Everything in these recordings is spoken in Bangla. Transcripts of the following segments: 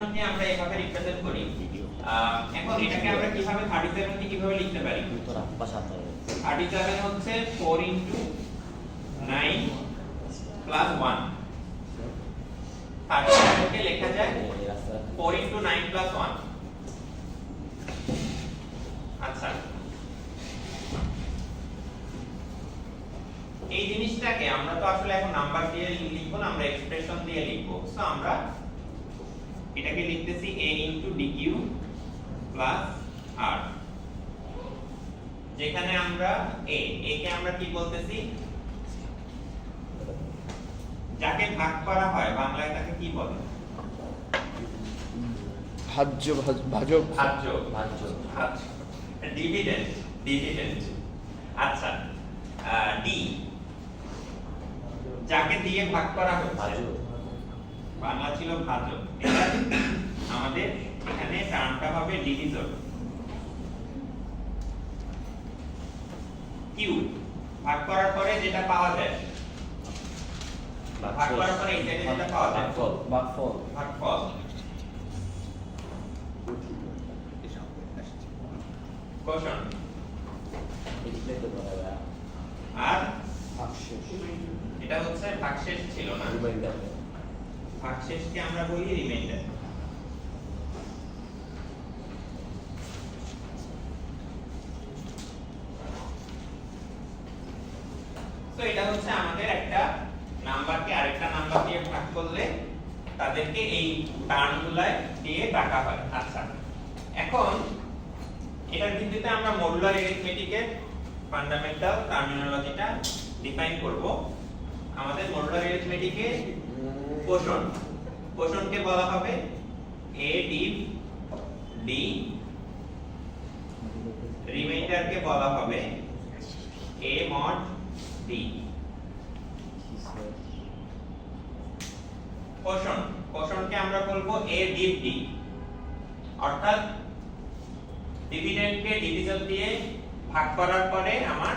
কে আমরা এভাবে রিপ্রেজেন্ট করি। এখন এটাকে আমরা কিভাবে 37 কে কিভাবে লিখতে পারি? 37 হচ্ছে 4 into 9 plus 1। 37 কে লেখা যায় 4 into 9 plus 1। আচ্ছা, এই জিনিসটাকে আমরা তো আসলে এখন নাম্বার দিয়ে লিখবো না, আমরা এক্সপ্রেশন দিয়ে লিখবো। সো আমরা এটাকে লিখতেছি a into dq plus r, যেখানে আমরা a কে আমরা কি বলতেছি, যাকে ভাগ করা হয় বাংলায় তাকে কি বলে? ভাজ্য ভাজক ভাজ্য ভাজ্য ভাজ্য, ডিভিডেন্ড ডিভিডেন্ড। আচ্ছা, d যাকে দিয়ে ভাগ করা হচ্ছে, বাংলা ছিল ভাজক, এটা আমাদের এখানে টার্মটা হবে ডিভিজর। কিউ ভাগ করার পরে যেটা পাওয়া যায়, ভাগ করার পরে এই সাইডে যেটা পাওয়া যায় ভাগফল ভাগফল। কোশন আর এটা হচ্ছে ভাগশেষ ছিল না, ভাগশেষকে আমরা বলি রিমাইন্ডার। তো এটা হচ্ছে আমাদের একটা নাম্বারকে আরেকটা নাম্বার দিয়ে ভাগ করলে তাদেরকে এই টার্মগুলাই দিয়ে ডাকা হয়। আচ্ছা, এখন এটার ভিত্তিতে আমরা মডুলার অ্যারিথমেটিকের ফান্ডামেন্টাল টার্মিনোলজিটা ডিফাইন করব। আমাদের মডুলার অ্যারিথমেটিকে কোশনকে বলা হবে a div d, রিমাইন্ডারকে বলা হবে a mod d। কোশনকে আমরা বলবো a div d, অর্থাৎ ডিভিডেন্ডকে ডিভিজন দিয়ে ভাগ করার পরে আমার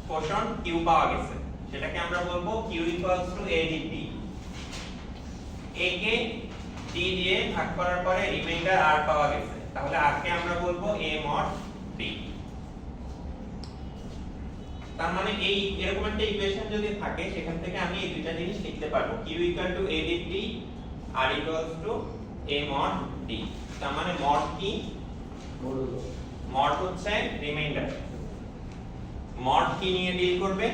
কোশন q পাওয়া গেছে, সেটাকে আমরা বলবো q equals to a div d। a K d দিয়ে ভাগ করার পরে রিমাইন্ডার r পাওয়া গেছে, তাহলে r কে আমরা বলবো a mod d। তার মানে এই এরকম একটা ইকুয়েশন যদি থাকে, সেখান থেকে আমি এই দুইটা জিনিস লিখতে পারবো, q equal to a div d, r equals to a mod d। তার মানে mod কি? মড হচ্ছে রিমাইন্ডার। মড কি নিয়ে ডিল করবে?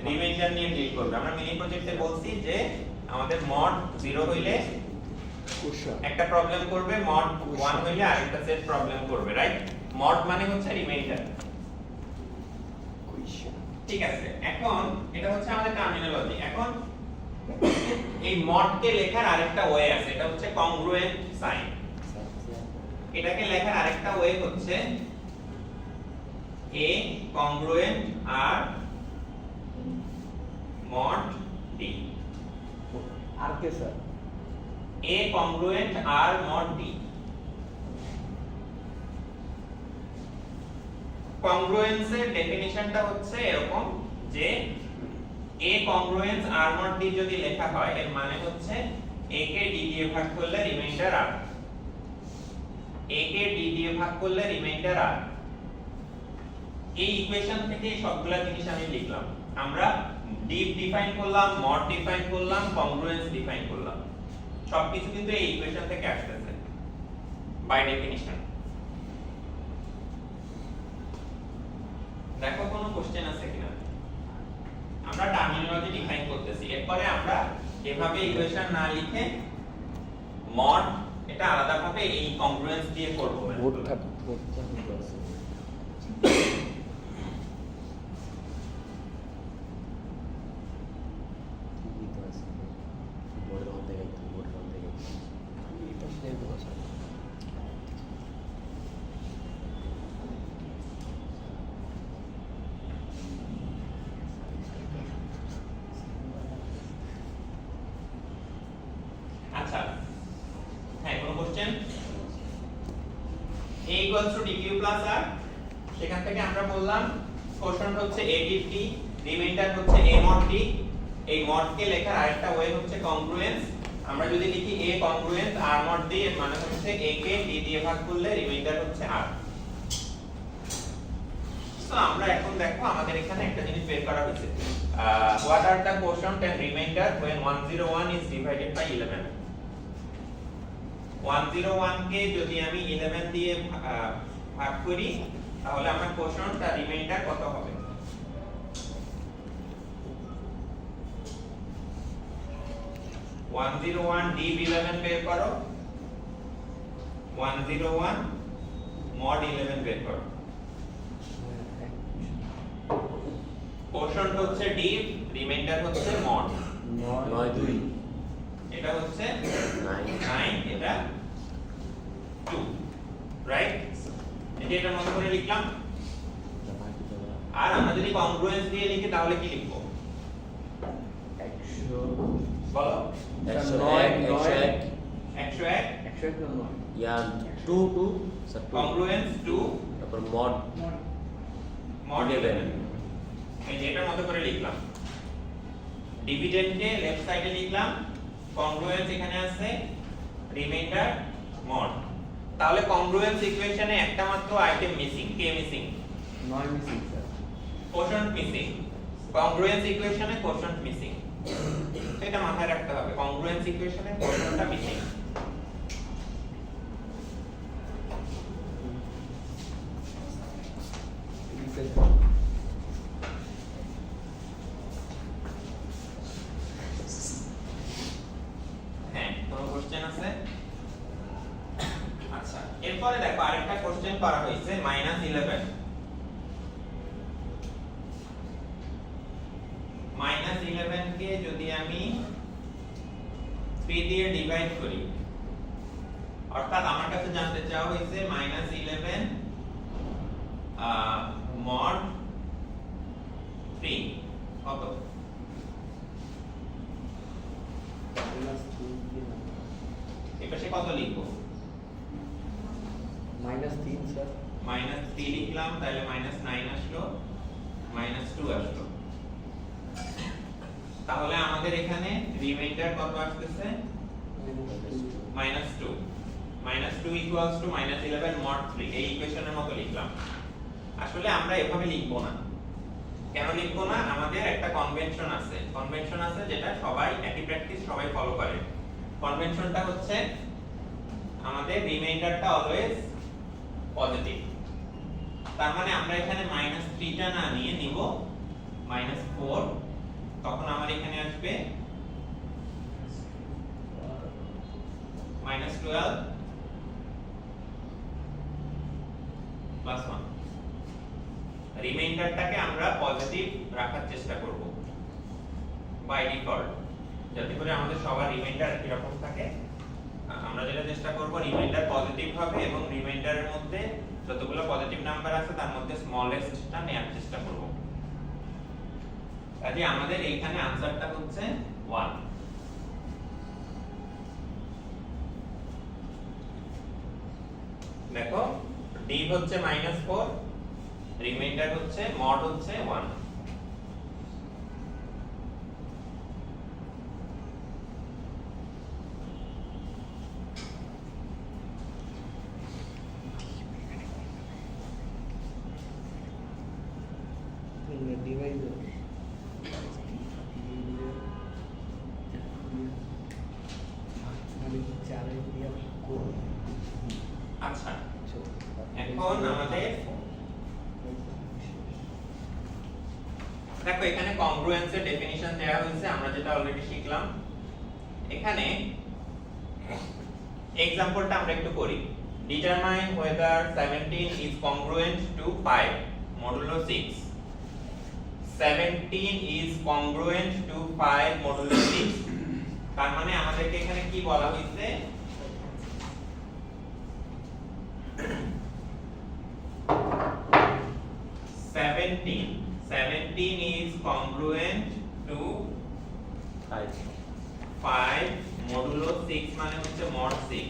রিমাইন্ডার নিয়ে ডিল করবে। আমরা মিনি প্রজেক্টে বলছি যে আমাদের মড 0 হইলে একটা প্রবলেম করবে, মড 1 হইলে আরেকটা সেট প্রবলেম করবে, রাইট? মড মানে হচ্ছে রিমাইন্ডার। ঠিক আছে, এখন এটা হচ্ছে আমাদের টার্মিনোলজি। এখন এই মডকে লেখার আরেকটা ওয়ে আছে, এটা হচ্ছে কংগ্রুয়েন্ট সাইন। এটাকে লেখার আরেকটা ওয়ে হচ্ছে a congruent r mod d। R কে sir? a congruent r mod d। Congruence এর ডেফিনিশনটা হচ্ছে এরকম যে a congruent r mod d যদি লেখা হয়, এর মানে হচ্ছে a কে d দিয়ে ভাগ করলে reminder r, a K d দিয়ে ভাগ করলে রিমাইন্ডার r। এই ইকুয়েশন থেকে সবগুলা জিনিস আমি লিখলাম। আমরা ডিভ ডিফাইন করলাম, মড ডিফাইন করলাম, কংগ্রুয়েন্স ডিফাইন করলাম, সবকিছু কিন্তু এই ইকুয়েশন থেকে আসছে বাই ডেফিনিশন। দেখো কোনো কোশ্চেন আছে কিনা? আমরা টার্মিনোলজি ডিফাইন করতেছি, এরপরে আমরা এভাবে ইকুয়েশন না লিখে মড এটা আলাদাভাবে এই কংগ্রুয়েন্স দিয়ে করব। আচ্ছা, হ্যাঁ, কোন question? a equals to dq plus r, সেখান থেকে আমরা বললাম কোশ্চেন হচ্ছে a div d, রিমাইন্ডার হচ্ছে a mod d। এই মড কে লেখার আরেকটা ওয়ে হচ্ছে কংগ্রুয়েন্স, আমরা যদি লিখি a কংগ্রুয়েন্স r mod d এর মানে হচ্ছে a কে d দিয়ে ভাগ করলে রিমাইন্ডার হচ্ছে r। সো আমরা এখন দেখো আমাদের এখানে একটা জিনিস বের করা হয়েছে, what are the quotient and remainder when 101 is divided by 11। 101 কে যদি আমি 11 দিয়ে ভাগ করি তাহলে আমার কোশ্চেন্ট আর রিমাইন্ডার কত হবে? d11 বের করো, 101 mod 11 বের করো। কোশ্চেন্ট হচ্ছে d, রিমাইন্ডার হচ্ছে mod। 9 2 এটা হচ্ছে 9 9, এটা 2, রাইট? এটার মতো করে লিখলাম। আর আমরা যদি কংগ্রুয়েন্স দিয়ে লিখি তাহলে কি লিখবো? 100 বলো। 101 101 101 101 না 9 ইয়ান 2 2 স্যার কংগ্রুয়েন্স 2 তারপর mod mod 11 এই যে এটার মতো করে লিখলাম। ডিভিডেন্ডে লেফট সাইডে লিখলাম, কংগ্রুয়েন্স এখানে আছে, রিমাইন্ডার mod। তাহলে কংগ্রুয়েন্স ইকুয়েশনে একটা মাত্র আইটেম মিসিং, কে missing? 9 missing sir. Quotient missing. Congruence ইকুয়েশনে কোশ্চেন্ট মিসিং, এটা মাথায় রাখতে হবে, কংগ্রুয়েন্স ইকুয়েশনে কোশ্চেন্টটা মিসিং। হ্যাঁ, কোনো কোশ্চেন আছে? আচ্ছা, এরপরে দেখো আরেকটা কোশ্চেন করা হয়েছে -11। -11 কে যদি আমি 3 দিয়ে ডিভাইড করি, অর্থাৎ আমার কাছে জানতে চাওয়া হয়েছে -11 mod 3 কত? এপাশে কত লিখবো? -3 স্যার। -3 লিখলাম, তাহলে -9 আসলো, -2 আসলো। তাহলে আমাদের এখানে রিমাইন্ডার কত আসতেছে? -2 -2 ইকুয়ালস টু -11 mod 3। এই ইকুয়েশনের মতো লিখলাম। আসলে আমরা এভাবে লিখব না। কেন লিখব না? আমাদের একটা কনভেনশন আছে যেটা সবাই একই প্র্যাকটিস সবাই ফলো করে। কনভেনশনটা হচ্ছে আমাদের রিমাইন্ডারটা অলওয়েজ পজিটিভ। তার মানে আমরা এখানে -3 টা না নিয়ে নিব -4, তখন আমার এখানে আসবে -12 প্লাস 1। রিমাইন্ডারটাকে আমরা পজিটিভ রাখার চেষ্টা করব বাই ডিফল্ট, যাতে করে আমাদের সবার রিমাইন্ডার এরকম থাকে। আমরা যেটা চেষ্টা করব রিমাইন্ডার পজিটিভ হবে এবং রিমাইন্ডারের মধ্যে যতগুলো পজিটিভ নাম্বার আছে তার মধ্যে স্মলেস্টটা নেওয়ার চেষ্টা করব। কাজে আমাদের এইখানে आंसरটা হচ্ছে 1। দেখো d হচ্ছে -4, রিমাইন্ডার হচ্ছে mod হচ্ছে 1। ডিভাইডার আচ্ছা, এখন আমাদের দেখো এখানে কংগ্রুয়েন্সের ডেফিনিশন দেওয়া হয়েছে, আমরা যেটা অলরেডি শিখলাম। এখানে এক্সাম্পলটা আমরা একটু করি। Determine whether 17 is congruent to 5 modulo 6। 17 is congruent to 5 modulo 6। তার মানে আমাদেরকে এখানে কি বলা হয়েছে? 17 is congruent to 5 modulo 6 মানে হচ্ছে mod 6।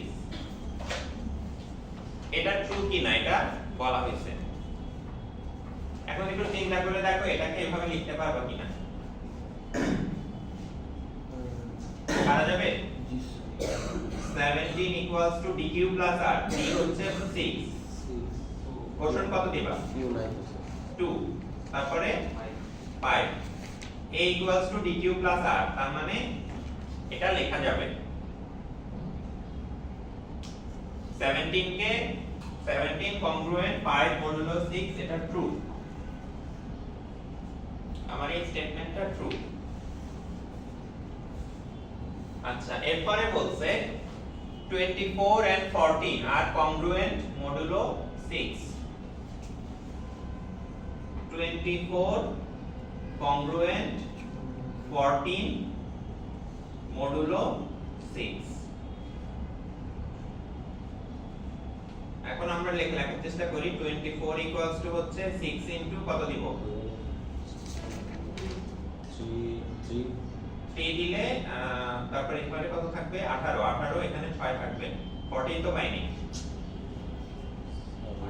এটা ট্রু কি না এটা বলা হয়েছে। এখন একটু চিন্তা করে দেখো এটাকে এভাবে লিখতে পারবা কিনা? পারা যাবে? জি equals to d cube plus r, d হচ্ছে 6, কোশ্চেন কত দিবা? কিউ নাই তো 2, তারপরে 5, a equals to d cube plus r, তার মানে এটা লেখা যাবে 17 কে 17 congruent 5 modulo 6, এটা ট্রু, আমার এই স্টেটমেন্টটা ট্রু। আচ্ছা, এরপরে বলছে 24 and 14 are congruent modulo 6, 24 congruent 14 modulo 6। এখন আমরা লেখার চেষ্টা করি 24 ইকুয়ালস টু হচ্ছে 6 ইনটু কত দিব? 3 দিলে তারপর এখানে কত থাকবে? 18, 18 এখানে 6 থাকবে, 14 তো পাইনি,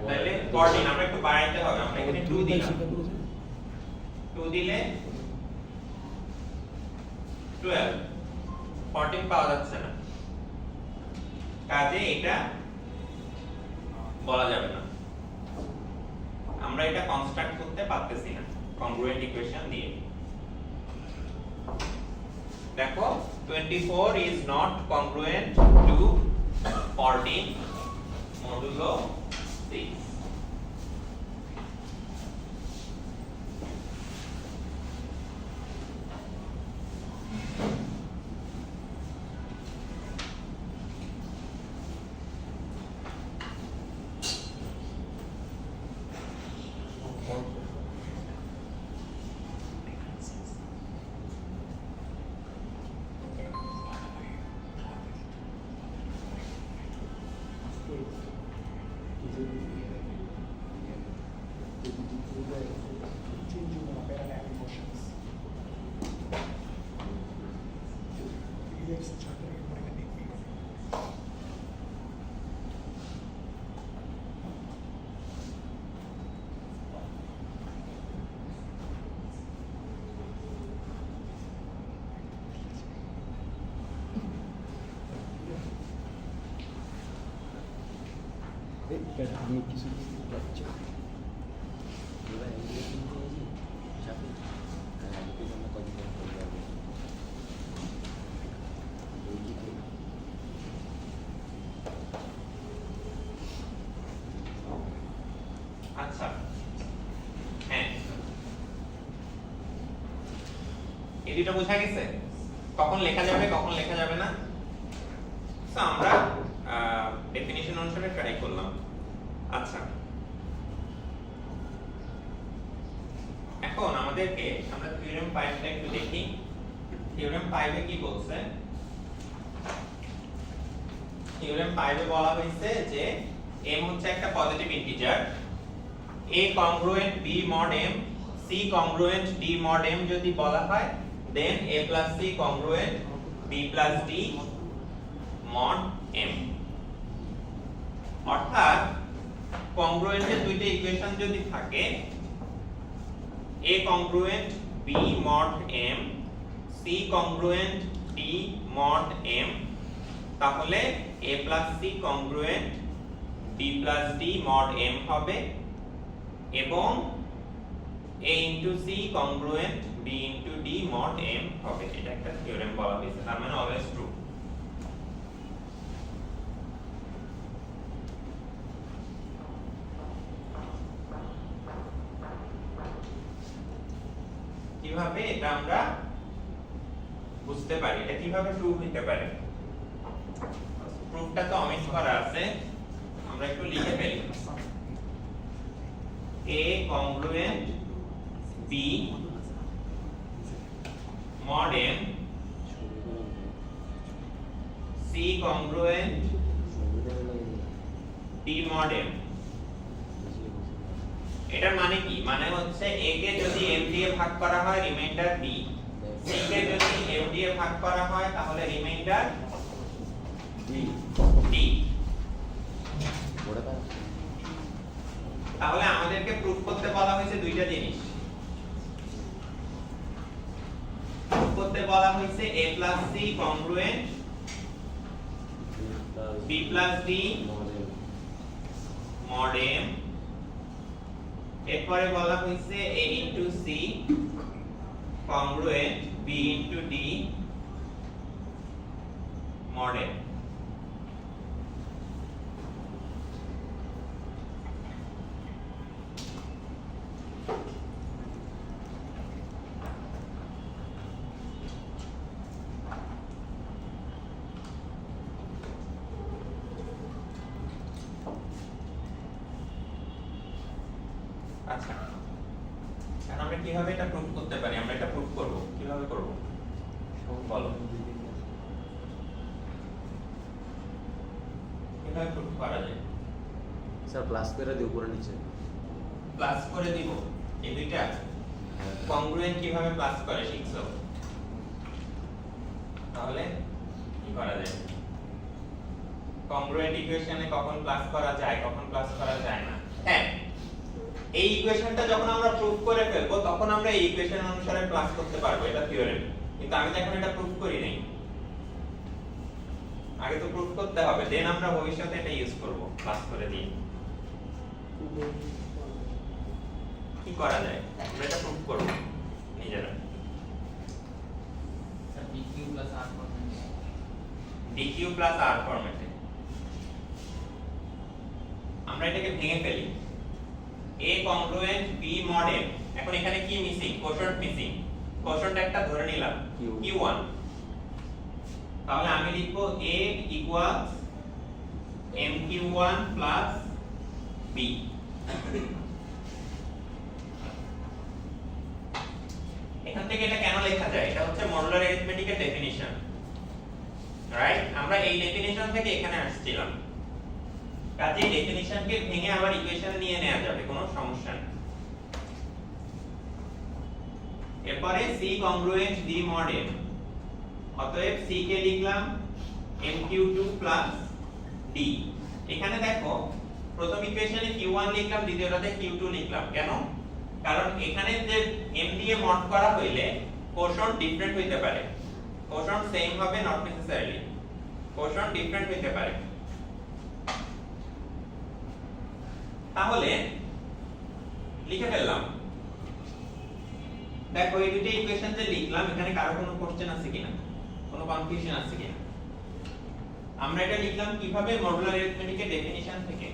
তাহলে 14 আমরা একটু বাড়াইতে হবে, আমরা এখানে 2 দিলাম, 2 দিলে 12, 14 পাওয়া যাচ্ছে না, কাজে এটা বলা যাবে না, আমরা এটা কনস্ট্রাক্ট করতে পারতেছি না কংগ্রুয়েন্ট ইকুয়েশন দিয়ে। দেখো 24 is not congruent to 14 modulo 6। আচ্ছা, হ্যাঁ, এই দুটো বোঝা গেছে, কখন লেখা যাবে কখন লেখা যাবে না। তো আমরা ডেফিনিশন অনুসারে ট্রাই করলাম। আচ্ছা, এখন আমাদেরকে আমরা থিওরেম 5টা একটু দেখি। থিওরেম 5 এ কি বলছে? থিওরেম 5 এ বলা হয়েছে যে m হচ্ছে একটা positive integer, a congruent b mod m, c congruent d mod m যদি বলা হয়, then a plus c congruent b plus d mod m। অর্থাৎ কংগ্রুয়েন্টের দুইটা ইকুয়েশন যদি থাকে, a congruent b mod m, c congruent d mod m, তাহলে a plus c congruent b plus d mod m হবে, এবং a into c congruent b into d mod m হবে। এটা একটা থিওরেম বলা হয়েছে, তার মানে অলওয়েজ ট্রু। কিভাবে এটা আমরা বুঝতে পারি, এটা কিভাবে প্রুফ হতে পারে? প্রুফটা তো অমিট করা আছে, আমরা একটু লিখে ফেলি। a congruent b mod m, c congruent d mod m। এটার মানে কি? মানে হচ্ছে a কে যদি m দিয়ে ভাগ করা হয় রিমাইন্ডার b, c কে যদি m দিয়ে ভাগ করা হয় তাহলে রিমাইন্ডার d। তাহলে আমাদেরকে প্রুফ করতে বলা হয়েছে দুইটা জিনিস। প্রুফ করতে বলা হয়েছে a plus c congruent b b plus d mod m mod m এরপরে বলা হয়েছে a into c congruent b into d mod m আচ্ছা এখন আমরা কিভাবে এটা প্রুফ করতে পারি আমরা এটা প্রুফ করব কিভাবে করব বলো কিভাবে প্রুফ করা যায় স্যার প্লাস করে দিই উপরে নিচে প্লাস করে দিব এই দুইটা কংগ্রুয়েন্ট কিভাবে প্লাস করে শিখছো তাহলে কি করা যায় কংগ্রুয়েন্ট ইকুয়েশনে কখন প্লাস করা যায় কখন প্লাস করা যায় না হ্যাঁ এই ইকুয়েশনটা যখন আমরা প্রুফ করে ফেলবো তখন আমরা এই ইকুয়েশন অনুসারে প্লাস করতে পারবো এটা থিওরেম কিন্তু আমি তো এখন এটা প্রুফ করি নাই আগে তো প্রুফ করতে হবে দেন আমরা ভবিষ্যতে এটা ইউজ করব প্লাস করে দিই কি করা যায় আমরা এটা প্রুফ করব নিজেরা dq plus r ফরম্যাটে dq plus r ফরম্যাটে আমরা এটাকে ভেঙে ফেলি a congruent b mod m এখন এখানে কি মিসিং কোশন্ট মিসিং কোশন্ট একটা ধরে নিলাম q1 তাহলে আমি লিখব a equals mq1 plus b এখান থেকে এটা কেন লেখা যায় এটা হচ্ছে মডুলার অ্যারিথমেটিকের ডেফিনিশন রাইট আমরা এই ডেফিনিশন থেকে এখানে আসছিলাম কাজে ডেফিনিশনকে ভেঙে আবার ইকুয়েশনে নিয়ে নেওয়া যাবে কোনো সমস্যা নেই এরপরে c congruent d mod m অতএব c কে লিখলাম mq2 d এখানে দেখো প্রথম ইকুয়েশনে q1 লিখলাম দ্বিতীয়টাতে q2 লিখলাম কেন কারণ এখানে যে m দিয়ে মড করা হইলে কোশন্ট ডিফারেন্ট হইতে পারে কোশন্ট সেম হবে নট নেসেসারিলি কোশন্ট ডিফারেন্ট হইতে পারে তাহলে লিখে ফেললাম দেখো এই দুটো ইকুয়েশন যে লিখলাম এখানে কারো কোনো কোশ্চেন আছে কিনা কোনো কনফিউশন আছে কিনা আমরা এটা লিখলাম কিভাবে মডুলার অ্যারিথমেটিকের ডেফিনিশন থেকে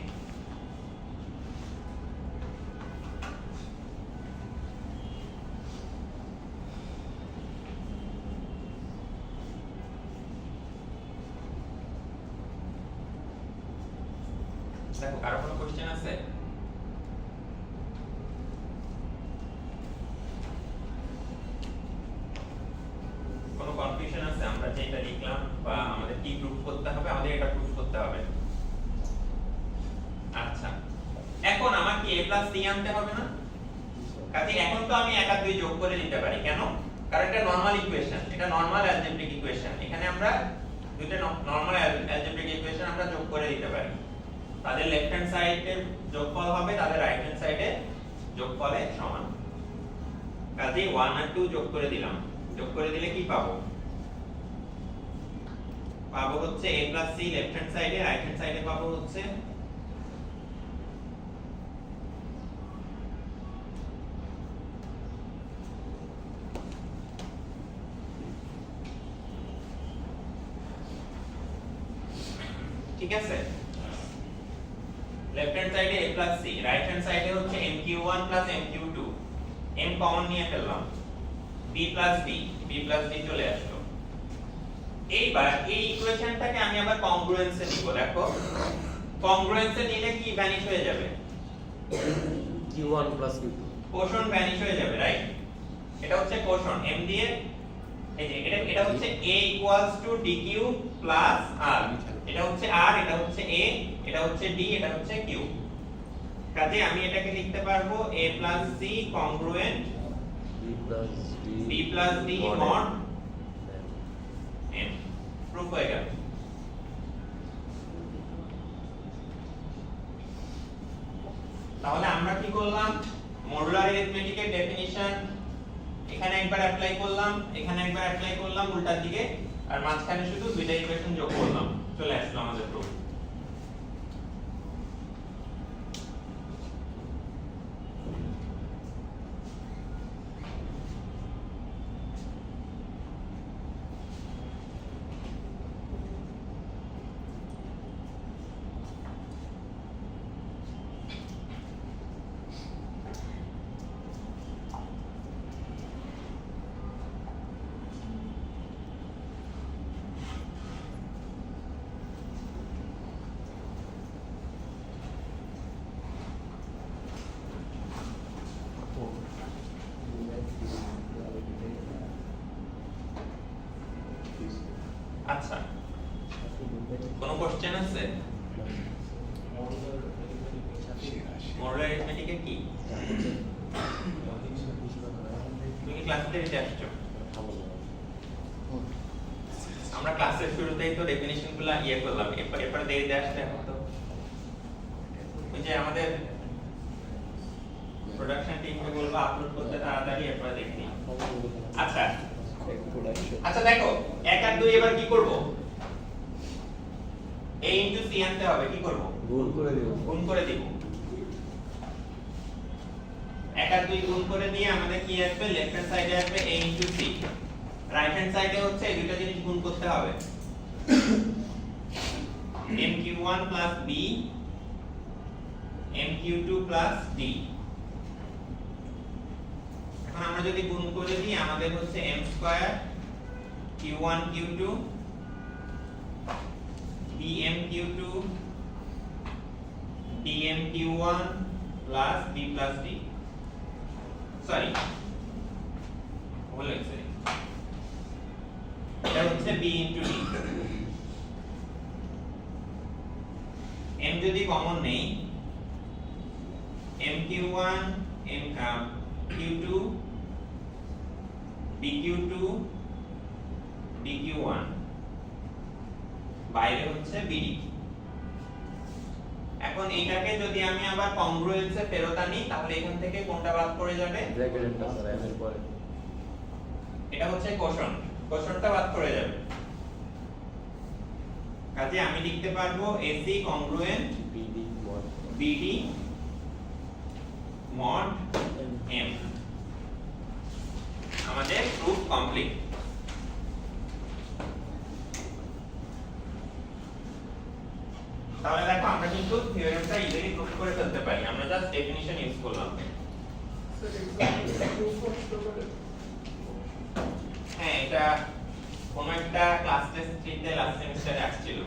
দেখো কারো কোনো কোশ্চেন আছে কোনো কনফিউশন আছে আমরা যেটা লিখলাম বা আমাদের কি প্রুফ করতে হবে আমাদের এটা প্রুফ করতে হবে আচ্ছা এখন আমার কি a d আনতে হবে না কাজে এখন তো আমি 1 আর 2 যোগ করে নিতে পারি কেন কারণ এটা নরমাল ইকুয়েশন এটা নরমাল অ্যালজেব্রিক ইকুয়েশন এখানে আমরা দুটো নরমাল অ্যালজেব্রিক ইকুয়েশন আমরা যোগ করে দিতে পারি তাদের লেফট হ্যান্ড সাইডের যোগফল হবে তাদের রাইট হ্যান্ড সাইডের যোগফলের সমান কাজে 1 আর 2 যোগ করে দিলাম যোগ করে দিলে কি পাবো পাবো হচ্ছে a c লেফট হ্যান্ড সাইডে রাইট হ্যান্ড সাইডে পাবো হচ্ছে ঠিক আছে লেফট হ্যান্ড সাইডে a c রাইট হ্যান্ড সাইডে হচ্ছে mq1 mq2 m কমন নিয়ে ফেললাম b d চলে আসলো এইবার এই ইকুয়েশনটাকে আমি আবার কংগ্রুয়েন্সে নিব দেখো কংগ্রুয়েন্সে নিলে কি ভ্যানিশ হয়ে যাবে q1 plus q2 কোশন ভ্যানিশ হয়ে যাবে রাইট এটা হচ্ছে কোশন m দিয়ে এই যে এটা হচ্ছে a dq r এটা হচ্ছে r এটা হচ্ছে a এটা হচ্ছে d এটা হচ্ছে q কাজে আমি এটাকে লিখতে পারবো a c congruent b d mod m proof হয়ে গেল তাহলে আমরা কি করলাম মডুলার অ্যারিথমেটিকের ডেফিনিশন এখানে একবার অ্যাপ্লাই করলাম এখানে একবার অ্যাপ্লাই করলাম উল্টা দিকে আর মাঝখানে শুধু দুইটা ইকুয়েশন যোগ করলাম চলে আসলো আমাদের প্রুফ। আচ্ছা, কোনো কোশ্চেন আছে? মডুলার অ্যারিথমেটিকে কি তুমি ক্লাস থেকে আসছো? আমরা ক্লাসের শুরুতেই তো ডেফিনিশনগুলো করলাম, এরপরে দিয়ে আসলে এখন তো ওই যে আমাদের প্রোডাকশন টিমকে বলবো আপলোড করতে তাড়াতাড়ি, এরপরে দেখি। আচ্ছা আচ্ছা দেখো 1 আর 2 এবার কি করব? a ইনটু c আনতে হবে, কি করব? গুণ করে দেব। গুণ করে দিব। 1 আর 2 গুণ করে দিয়ে আমাদের কি আসবে? লেফট হ্যান্ড সাইডে আসবে a into c, right hand সাইডে হচ্ছে এই দুটো জিনিস গুণ করতে হবে। mq1 plus b mq2 plus d। এখন আমরা যদি গুণ করে দিই আমাদের হচ্ছে m square q1 q2 bm q2 dm q1 plus b plus d। Sorry ভুল হয়েছে, এটা হচ্ছে b ইনটু d। m যদি কমন নেই mq1 q2 bq2 dq1 বাইরে হচ্ছে bd। এখন এইটাকে যদি আমি আবার কংগ্রুয়েন্সে ফেরত আনি তাহলে এখান থেকে কোনটা বাদ পড়ে যাবে? ব্র্যাকেটটা স্যার m এর পরে এটা হচ্ছে কোশন, কোশনটা বাদ পড়ে যাবে। কাজে আমি লিখতে পারবো ac কংগ্রুয়েন্ট bd mod bd mod m। আমাদের প্রুফ কমপ্লিট। তাহলে দেখো আমরা কিন্তু থিওরেমটা ইজিলি প্রুফ করে ফেলতে পারি, আমরা জাস্ট ডেফিনিশন ইউজ করলাম। হ্যাঁ, এটা কোন একটা ক্লাস টেস্ট 3 তে লাস্ট সেমিস্টারে আসছিল।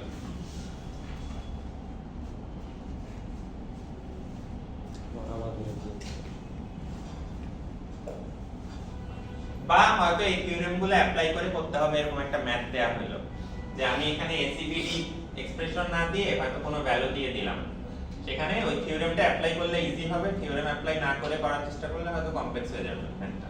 বা হয়তো এই থিওরেমগুলো অ্যাপ্লাই করে করতে হবে, এরকম একটা ম্যাথ দেয়া হলো যে আমি এখানে ACBD এক্সপ্রেশন না দিয়ে হয়তো কোনো ভ্যালু দিয়ে দিলাম, সেখানে ওই থিওরেমটা অ্যাপ্লাই করলে ইজি হবে, থিওরেম অ্যাপ্লাই না করে করার চেষ্টা করলে হয়তো কমপ্লেক্স হয়ে যাবে ম্যাথটা।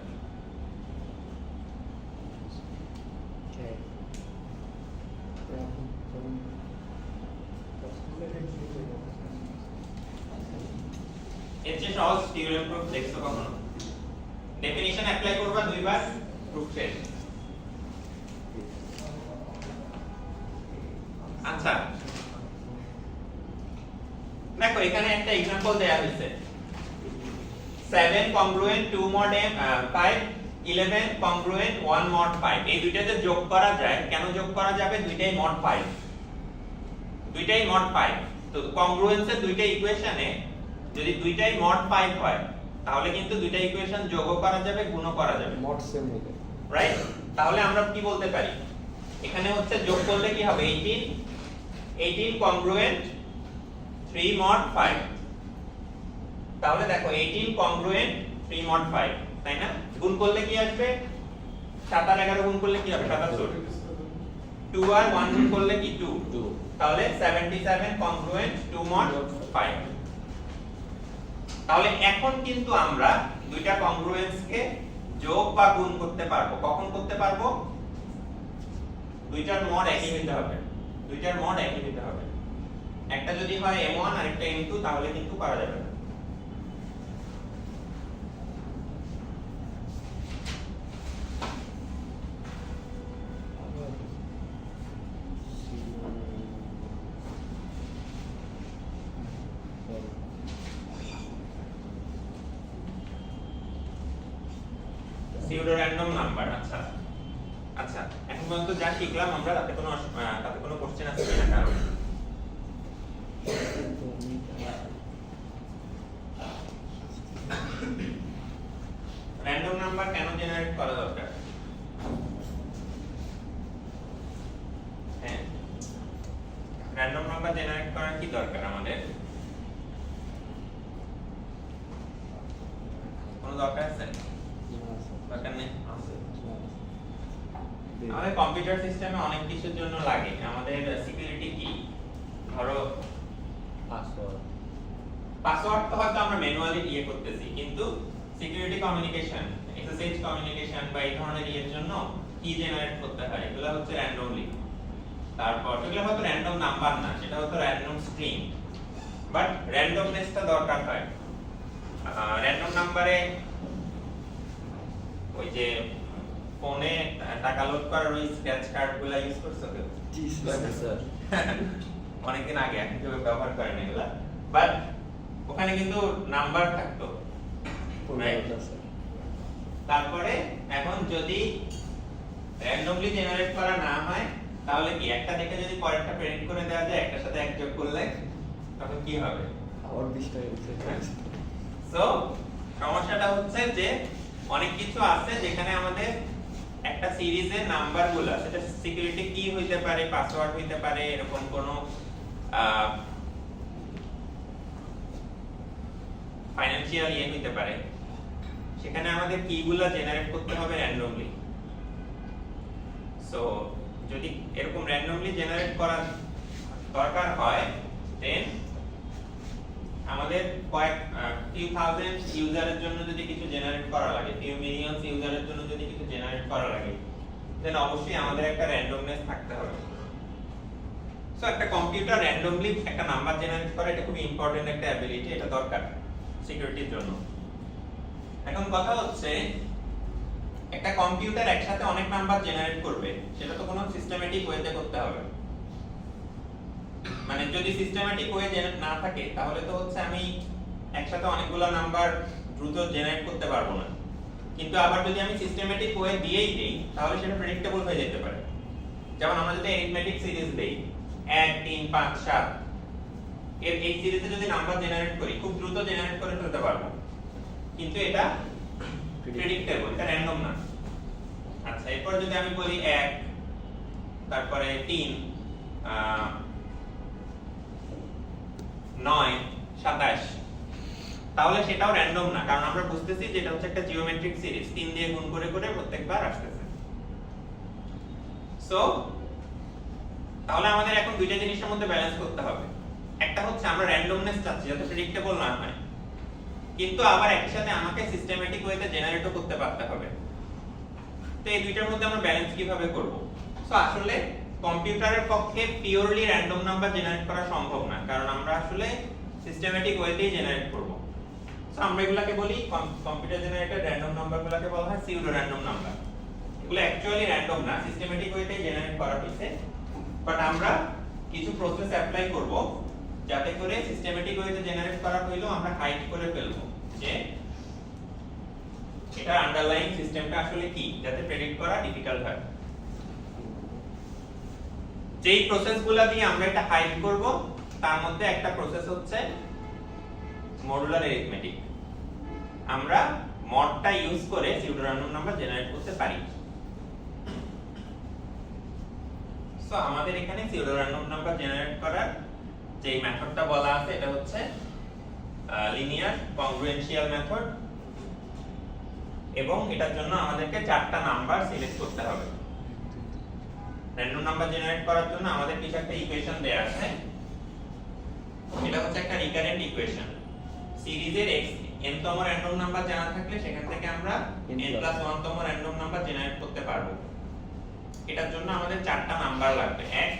এর চেয়ে সহজ থিওরেম প্রুফ দেখছো কখনো? ডেফিনিশন অ্যাপ্লাই করবা দুইবার, প্রুফ শেষ। আচ্ছা দেখো এখানে একটা एग्जांपल দেয়া হয়েছে 7 congruent 2 mod m 5 11 congruent 1 mod 5। এই দুইটাতে যোগ করা যায়, কেন যোগ করা যাবে? দুইটাই mod 5, দুইটাই mod 5। তো কংগ্রুয়েন্স এর দুইটা ইকুয়েশনে যদি দুইটাই mod 5 হয় তাহলে কিন্তু দুইটা ইকুয়েশন যোগও করা যাবে, গুণও করা যাবে, মড সেম হবে, রাইট? তাহলে আমরা কি বলতে পারি? এখানে হচ্ছে যোগ করলে কি হবে? 18 congruent 3 mod 5। তাহলে দেখো 18 congruent 3 mod 5, তাই না? গুণ করলে কি আসবে? 7 আর 11 গুণ করলে কি হবে? 77। 2 আর 1 গুণ করলে কি? 2। তাহলে 77 congruent 2 mod 5। তাহলে এখন কিন্তু আমরা দুইটা কংগ্রুয়েন্স কে যোগ বা গুণ করতে পারবো। কখন করতে পারবো? দুইটার মড একই হতে হবে, দুইটার মড একই হতে হবে। একটা যদি হয় m1 আর একটা m2 তাহলে কিন্তু করা যাবে না। Pseudo random number. আচ্ছা আচ্ছা, এখন পর্যন্ত যা শিখলাম আমরা তাতে কোনো কোশ্চেন আছে কিনা কারণ? র্যান্ডম নাম্বার কেন জেনারেট করা দরকার? হ্যাঁ, র্যান্ডম নাম্বার জেনারেট করার কি দরকার আমাদের? কোনো দরকার আছে? দরকার নেই। আমাদের কম্পিউটার সিস্টেমে অনেক কিছুর জন্য লাগে। আমাদের সিকিউরিটি কি, ধরো পাসওয়ার্ড তো হয়তো আমরা ম্যানুয়ালি ইয়ে করতেছি, কিন্তু সিকিউরিটি কমিউনিকেশন, এসএসএইচ কমিউনিকেশন বা এই ধরনের ইয়ের জন্য কি জেনারেট করতে হয়, এগুলো হচ্ছে র্যান্ডমলি। তারপর এগুলো হয়তো র্যান্ডম নাম্বার না, সেটা হয়তো র্যান্ডম স্ট্রিং, বাট র্যান্ডমনেসটা দরকার হয়। র্যান্ডম নাম্বারে ওই যে ফোনে টাকা লোড করার ওই স্ক্র্যাচ কার্ডগুলো ইউজ করছো কেউ? জি স্যার অনেকদিন আগে, এখন কেউ ব্যবহার করে না এগুলা, বাট ওখানে কিন্তু নাম্বার থাকতো। তারপরে এখন যদি র্যান্ডমলি জেনারেট করা না হয় তাহলে কি একটা দেখে যদি পরেরটা প্রিন্ট করে দেওয়া যায়, একটার সাথে এক যোগ করলে তখন কি হবে? আবার 20টা হচ্ছে। সো সমস্যাটা হচ্ছে যে অনেক কিছু আছে যেখানে আমাদের একটা সিরিজের নাম্বারগুলো, সেটা সিকিউরিটি কি হইতে পারে, পাসওয়ার্ড হইতে পারে, এরকম কোনো ফাইনান্সিয়াল ইয়ে হইতে পারে, সেখানে আমাদের কিগুলো জেনারেট করতে হবে র্যান্ডমলি। সো যদি এরকম র্যান্ডমলি জেনারেট করা দরকার হয়, দেন আমাদের কয়েক ফিউ থাউজেন্ড ইউজারের জন্য যদি কিছু জেনারেট করা লাগে, ফিউ মিলিয়নস ইউজারের জন্য যদি কিছু জেনারেট করা লাগে, দেন অবশ্যই আমাদের একটা র্যান্ডমনেস থাকতে হবে। সো একটা কম্পিউটার র্যান্ডমলি একটা নাম্বার জেনারেট করে, এটা খুব ইম্পর্টেন্ট একটা অ্যাবিলিটি, এটা দরকার সিকিউরিটির জন্য। এখন কথা হচ্ছে একটা কম্পিউটার একসাথে অনেক নাম্বার জেনারেট করবে, সেটা তো কোনো সিস্টেম্যাটিক ওয়েতে করতে হবে। মানে যদি সিস্টেম্যাটিক ওয়ে না থাকে তাহলে তো হচ্ছে আমি একসাথে অনেকগুলো নাম্বার দ্রুত জেনারেট করতে পারবো না। কিন্তু আবার যদি আমি সিস্টেম্যাটিক ওয়ে দিয়েই দেই তাহলে সেটা প্রেডিক্টেবল হয়ে যেতে পারে। যেমন আমরা যদি অ্যারিথমেটিক সিরিজ দেই 1 3 5 7, এই সিরিজে যদি নাম্বার জেনারেট করি খুব দ্রুত জেনারেট করে ফেলতে পারবো, কিন্তু এটা প্রেডিক্টেবল, এটা র্যান্ডম না। আচ্ছা, এরপর যদি আমি বলি 1 তারপরে 3 9 27, তাহলে সেটাও র্যান্ডম না, কারণ আমরা বুঝতেছি যে এটা হচ্ছে একটা জিওমেট্রিক সিরিজ, 3 দিয়ে গুণ করে করে প্রত্যেকবার আসতেছে। সো তাহলে আমাদের এখন দুইটা জিনিসের মধ্যে ব্যালেন্স করতে হবে। একটা হচ্ছে আমরা র্যান্ডমনেস চাচ্ছি যাতে প্রেডিক্টেবল না হয়, কিন্তু আবার একই সাথে আমাকে সিস্টেম্যাটিক ওয়েতে জেনারেটও করতে পারতে হবে। তো এই দুইটার মধ্যে আমরা ব্যালেন্স কিভাবে করব? সো আসলে কম্পিউটারের পক্ষে পিওরলি র্যান্ডম নাম্বার জেনারেট করা সম্ভব না, কারণ আমরা আসলে সিস্টেম্যাটিক ওয়েতেই জেনারেট করব। সো আমরা এগুলাকে বলি কম্পিউটার জেনারেটেড র্যান্ডম নাম্বারগুলোকে বলা হয় সিউডো র্যান্ডম নাম্বার। এগুলো অ্যাকচুয়ালি র্যান্ডম না, সিস্টেম্যাটিক ওয়েতেই জেনারেট করা হয়েছে, বাট আমরা কিছু প্রসেস অ্যাপ্লাই করব যাতে করে সিস্টেম্যাটিক ওয়েতে জেনারেট করা হইলো আমরা হাইড করে ফেলবো যে এটা আন্ডারলাইং সিস্টেমটা আসলে কি, যাতে প্রেডিক্ট করা ডিফিকাল্ট হয়। যেই প্রসেসগুলো দিয়ে আমরা এটা হাইড করব তার মধ্যে একটা প্রসেস হচ্ছে মডুলার অ্যারিথমেটিক। আমরা মডটা ইউজ করে সিউডো র্যান্ডম নাম্বার জেনারেট করতে পারি। সো আমাদের এখানে সিউডো র্যান্ডম নাম্বার জেনারেট করার যে মেথডটা বলা আছে এটা হচ্ছে লিনিয়ার কংগ্রুয়েন্সিয়াল মেথড, এবং এটার জন্য আমাদেরকে 4টা নাম্বার সিলেক্ট করতে হবে। র্যান্ডম নাম্বার জেনারেট করার জন্য আমাদের কিছু একটা ইকুয়েশন দেয়া আছে, এটা হচ্ছে একটা রিকারেন্ট ইকুয়েশন। সিরিজের n তম র্যান্ডম নাম্বার জানা থাকলে সেখান থেকে আমরা n+1 তম র্যান্ডম নাম্বার জেনারেট করতে পারবো। এটার জন্য আমাদের 4টা নাম্বার লাগবে। এক,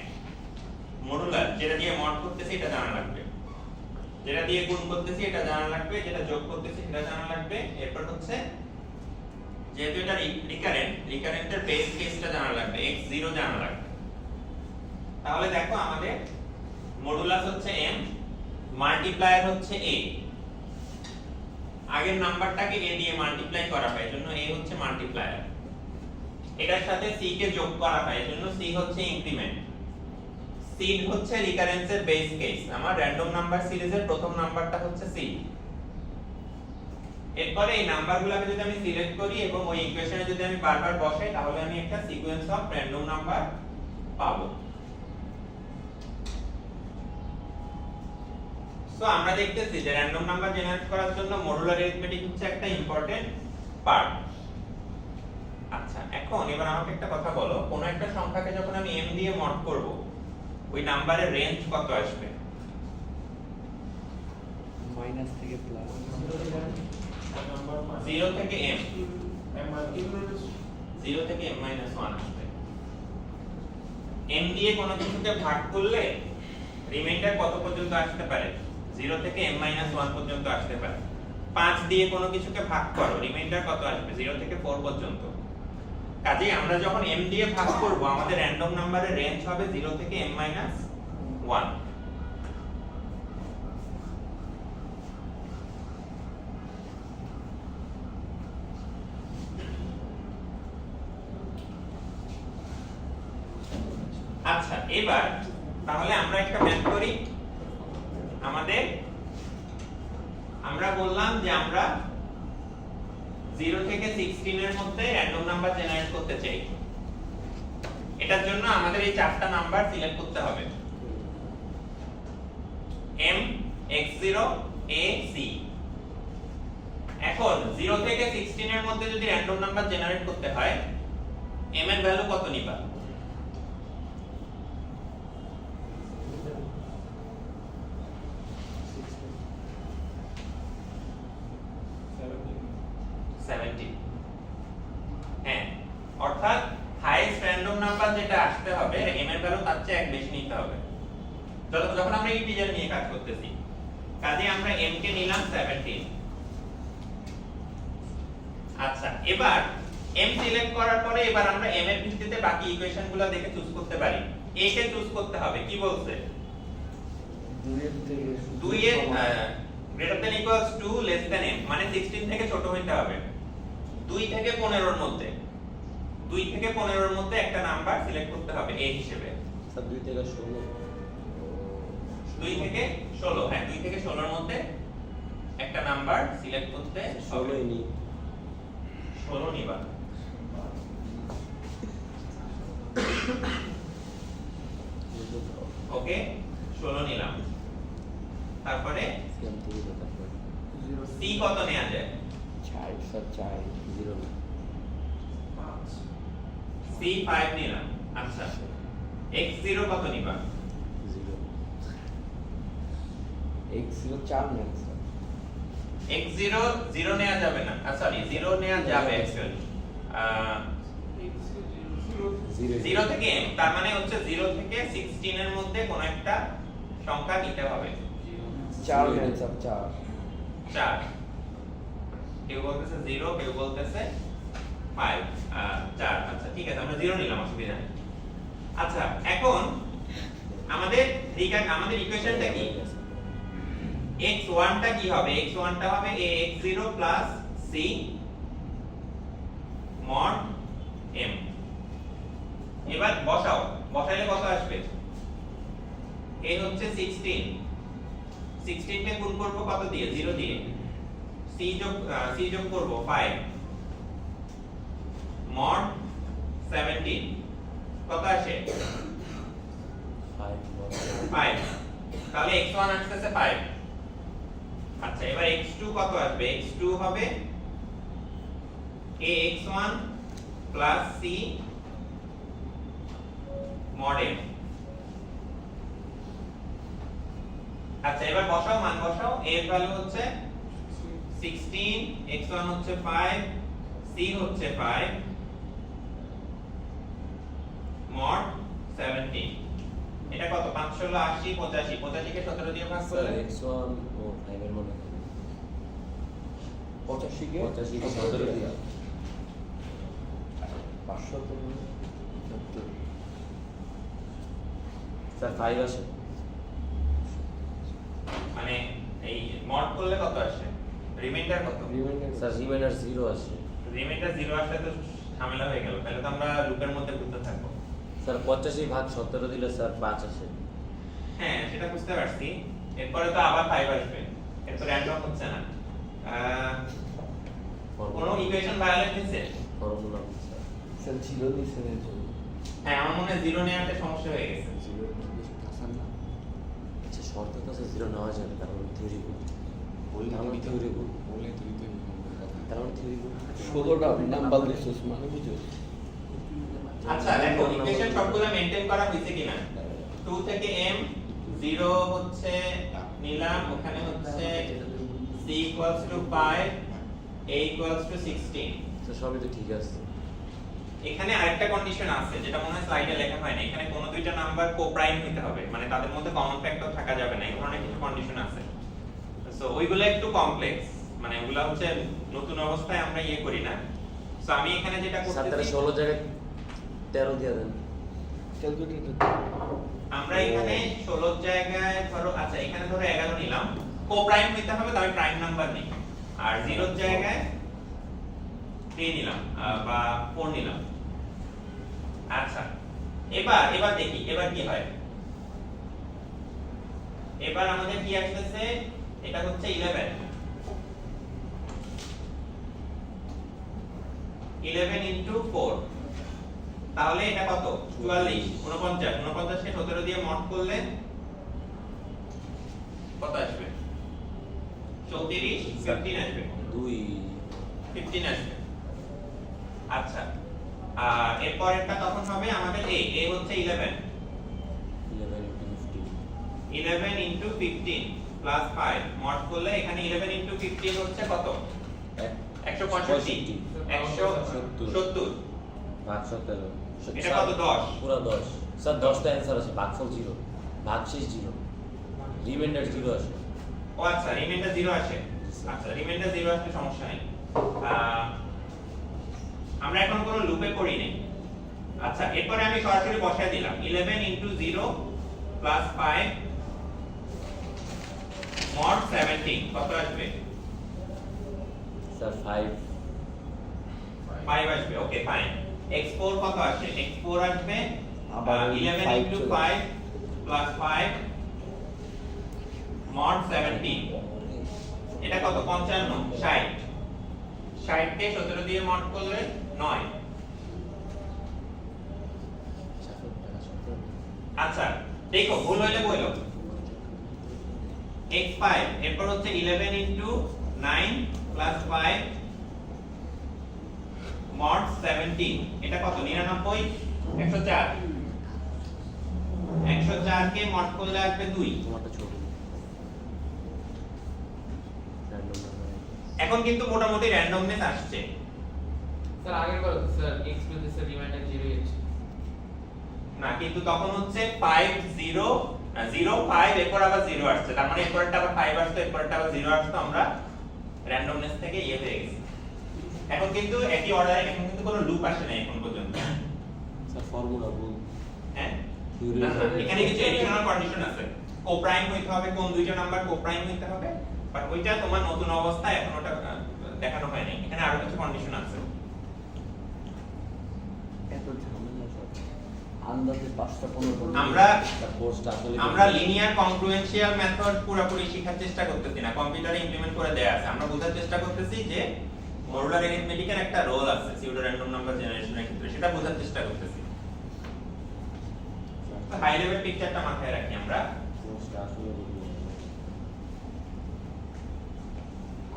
মডুলার, যেটা দিয়ে মড করতেছি এটা জানা লাগবে, যেটা দিয়ে গুণ করতেছি এটা জানা লাগবে, যেটা যোগ করতেছি এটা জানা লাগবে। এরপর হচ্ছে যেহেতু এটা রিকারেন্টের বেস কেসটা জানা লাগবে, x0 জানা লাগবে। তাহলে দেখো আমাদের মডুলাস হচ্ছে m, মাল্টিপ্লায়ার হচ্ছে a। আগের নাম্বারটাকে a দিয়ে মাল্টিপ্লাই করা হয়, এজন্য a হচ্ছে মাল্টিপ্লায়ার। এটার সাথে c কে যোগ করা হয়, এজন্য c হচ্ছে ইনক্রিমেন্ট। সিড হচ্ছে রিকারেন্সের বেস কেস। আমার র‍্যান্ডম নাম্বার সিরিজের প্রথম নাম্বারটা হচ্ছে সিড। এরপরে এই নাম্বারগুলোকে যদি আমি সিলেক্ট করি এবং ওই ইকুয়েশনে যদি আমি বারবার বসাই, তাহলে আমি একটা সিকোয়েন্স অফ র‍্যান্ডম নাম্বার পাবো। সো আমরা দেখতেছি যে র‍্যান্ডম নাম্বার জেনারেট করার জন্য মডুলার অ্যারিথমেটিক হচ্ছে একটা ইম্পর্টেন্ট পার্ট। আচ্ছা, এখন এবার আমাকে একটা কথা বলো, কোন একটা সংখ্যাকে যখন আমি m দিয়ে মড করব, ওই নাম্বারের রেঞ্জ কত আসবে? মাইনাস থেকে প্লাস। 0 থেকে m, 0 থেকে m - 1 আসবে। m দিয়ে কোনো কিছুকে ভাগ করলে রিমাইন্ডার কত পর্যন্ত আসতে পারে? 0 থেকে m - 1 পর্যন্ত আসতে পারে। 5 দিয়ে কোনো কিছুকে ভাগ করো, রিমাইন্ডার কত আসবে? 0 থেকে 4 পর্যন্ত। কাজেই আমরা যখন m দিয়ে ভাগ করব, আমাদের র‍্যান্ডম নাম্বারের রেঞ্জ হবে 0 থেকে m - 1। আচ্ছা, এবার তাহলে আমরা একটা ম্যাথ করি। আমরা বললাম যে আমরা 0 থেকে 16 এর মধ্যে র‍্যান্ডম নাম্বার জেনারেট করতে চাই। এটার জন্য আমাদের এই চারটা নাম্বার সিলেক্ট করতে হবে, m, x0, a, c। এখন 0 থেকে 16 এর মধ্যে যদি র‍্যান্ডম নাম্বার জেনারেট করতে হয়, m এর ভ্যালু কত নিবা? 17। হ্যাঁ, অর্থাৎ হাইয়েস্ট র‍্যান্ডম নাম্বার যেটা আসতে হবে, m এর ভ্যালু তার চেয়ে এক বেশি নিতে হবে। যখন আমরা ইন্টিজার নিয়ে কাজ করতেছি, কাজে আমরা m কে নিলাম 17। আচ্ছা, এবার m সিলেক্ট করার পরে এবার আমরা m এর ভিত্তিতে বাকি ইকুয়েশনগুলো দেখে চুজ করতে পারি। a কে চুজ করতে হবে, কি বলছে? 2 এর greater than equals to less than m, মানে 16 থেকে ছোট হইতে হবে। 2 থেকে 15 এর মধ্যে, 2 থেকে 15 এর মধ্যে একটা নাম্বার সিলেক্ট করতে হবে a হিসেবে। স্যার 2 থেকে 16। 2 থেকে 16, হ্যাঁ 2 থেকে 16 এর মধ্যে একটা নাম্বার সিলেক্ট করতে হবে। 16 নি 16 নিবা। ওকে, 16 নিলাম। তারপরে সেম থেকে তারপর c কত নেওয়া যায়? 4 স্যার 4 0 c 5 নিলাম। আচ্ছা, x0 কত নিবা? 0 x0 4 নেন স্যার। x0 0 নেওয়া যাবে না, সরি 0 নেওয়া যাবে অ্যাকচুয়ালি। 0 থেকে m, তার মানে হচ্ছে 0 থেকে 16 এর মধ্যে কোন একটা সংখ্যা নিতে হবে। 4 নেন স্যার, 4। 4, কেউ বলতেছে 0, কেউ বলতেছে 5, 4। আচ্ছা ঠিক আছে, আমরা 0 নিলাম, অসুবিধা নেই। আচ্ছা, এখন আমাদের ইকুয়েশনটা কি? x1 টা কি হবে? x1 টা হবে ax0 c mod m। এবার বসাইলে কত আসবে? a হচ্ছে 16, 16 কে গুণ করব কত দিয়ে? 0 দিয়ে। c যোগ করব 5 mod 17 কত আসে? 5। তাহলে x1 আসছে 5। আচ্ছা, এবার x2 কত আসবে? x2 হবে ax1 c mod m। আচ্ছা, এবার বসাও, মান বসাও। a এর ভ্যালু হচ্ছে 16, x1 হচ্ছে 5, c হচ্ছে 5 mod 17। এটা কত? 5 16 80 85, 85 কে 17 দিয়ে ভাগ স্যার করলে x1 ও 5 এর মনে 85 কে 85 কে 17 দিয়া 500 তো 70। স্যার 5 আসে মানে এই মড করলে কত আসে? রিমাইন্ডার কত? স্যার রিমাইন্ডার 0 আছে। রিমাইন্ডার 0 আসলে তো ঝামেলা হয়ে গেল, তাহলে তো আমরা লুপের মধ্যে ঘুরতে থাকবো। স্যার 85 ভাগ 17 দিলে স্যার 5 আসে। হ্যাঁ সেটা বুঝতে পারছি, এরপরে তো আবার 5 আসবে, এটা তো র্যান্ডম হচ্ছে না। কোনো ইকুয়েশন ভায়োলেট হয়েছে? Formula sir. স্যার জিরো দিয়েছেন এর জন্য। হ্যাঁ আমার মনে হয় 0 নেওয়াতে সমস্যা হয়ে গেছে। আচ্ছা শর্ত তো স্যার 0 নেওয়া যাবে, কারণ থিওরি গুড। কারণ থিওরি গুড। কারণ থিওরি গুড। 16টা নাম্বার দিছিস মানে বুঝছো? আচ্ছা দেখো ইকুয়েশন সবগুলো মেইনটেইন করা হয়েছে কিনা। 2 থেকে m 0 হচ্ছে নিলাম, ওখানে হচ্ছে c equals to 5, a equals to 16। তো সবই তো ঠিক আছে। এখানে আরেকটা কন্ডিশন আছে যেটা মনে হয় স্লাইডে লেখা হয় না, এখানে কোনো দুইটা নাম্বার কোপ্রাইম হতে হবে, মানে তাদের মধ্যে কমন ফ্যাক্টর থাকা যাবে না, এই ধরনের কিছু কন্ডিশন আছে। সো ওইগুলো একটু কমপ্লেক্স, মানে ওগুলা হচ্ছে নতুন অবস্থায় আমরা ইয়ে করি না। সো আমি এখানে যেটা স্যার তাহলে করতেছি 16 জায়গায় 13 দিয়ে দেন। ক্যালকুলেটর আমরা এখানে 16 জায়গায় ধরো, আচ্ছা এখানে ধরো 11 নিলাম, কোপ্রাইম হতে হবে তবে প্রাইম নাম্বার নেই, আর 0 জায়গায় 3 নিলাম বা 4 নিলাম। আচ্ছা এবার দেখি এবার কি হয়। এবার আমাদের কি আসছে, এটা হচ্ছে 11 into 4, তাহলে এটা কত? 44 49 কে 17 দিয়ে মড করলে কত আসবে? 34 15 আসবে, 15 আসবে। আচ্ছা আর এরপরেরটা তখন হবে আমাদের a হচ্ছে 11 into 15 প্লাস 5 মড করলে এখানে 11 into 15 হচ্ছে কত? 165 170 ভাগ 17 এটা কত? 10 পুরো 10 স্যার 10 টা অ্যানসার আছে, ভাগফল 0 ভাগশেষ 0 রিমাইন্ডার 0 আছে। ও আচ্ছা রিমাইন্ডার 0 আসে। আচ্ছা রিমাইন্ডার 0 আসলে সমস্যা নেই, আমরা এখন কোনো লুপে করি নাই। আচ্ছা এরপরে আমি সরাসরি বসায় দিলাম 11 into 0 plus 5 mod 17 কত আসবে? স্যার 5 আসবে, ওকে ফাইন। x4 কত আসে? x4 আসবে আবার 11 5 into চলে 5 plus 5 mod 17, এটা কত? 55 60 কে 17 দিয়ে মড করলে 9। আচ্ছা দেখো ভুল হইলে বলো। x5 এরপর হচ্ছে 11 into 9 plus 5 mod 17, এটা কত? 99 104 কে মড করলে আসবে 2। তোমারটা ছোট র্যান্ডম নাম্বার। এখন কিন্তু মোটামুটি র্যান্ডমনেস আসছে স্যার আগের বার sir x plus sir remainder 0 এসেছে না, কিন্তু তখন হচ্ছে 5 0 0 5 এরপর আবার 0 আসছে, তার মানে এরপরটা আবার 5 আসছে, এরপরটা আবার 0 আসছে, আমরা র্যান্ডমনেস থেকে ইয়ে হয়ে গেছে। এখন কিন্তু একই অর্ডারে এখন কিন্তু কোনো লুপ আসে না এখন পর্যন্ত। স্যার ফর্মুলা ভুল। হ্যাঁ থিওরি না, এখানে কিছু এডিশনাল কন্ডিশন আছে, কোপ্রাইম হইতে হবে, কোন দুইটা নাম্বার কোপ্রাইম হইতে হবে, বাট ওইটা তোমার নতুন অবস্থা, এখন ওটা দেখানো হয়নি, এখানে আরো কিছু কন্ডিশন আছে। এত ঝামেলা সব আন্দাজে 5টা 15 আমরা স্যার কোর্সটা আসলে আমরা লিনিয়ার কনক্লুয়েন্সিয়াল মেথড পুরোপুরি শেখার চেষ্টা করতেছি না, কম্পিউটারে ইমপ্লিমেন্ট করে দেয়া আছে, আমরা বোঝার চেষ্টা করতেছি যে মডুলার অ্যারিথমেটিকের একটা রোল আছে সিউডো র‍্যান্ডম নাম্বার জেনারেশনের ক্ষেত্রে, সেটা বোঝার চেষ্টা করতেছি। হাই লেভেল পিকচারটা মাথায় রাখি আমরা। কোর্সটা আসলে ভুল।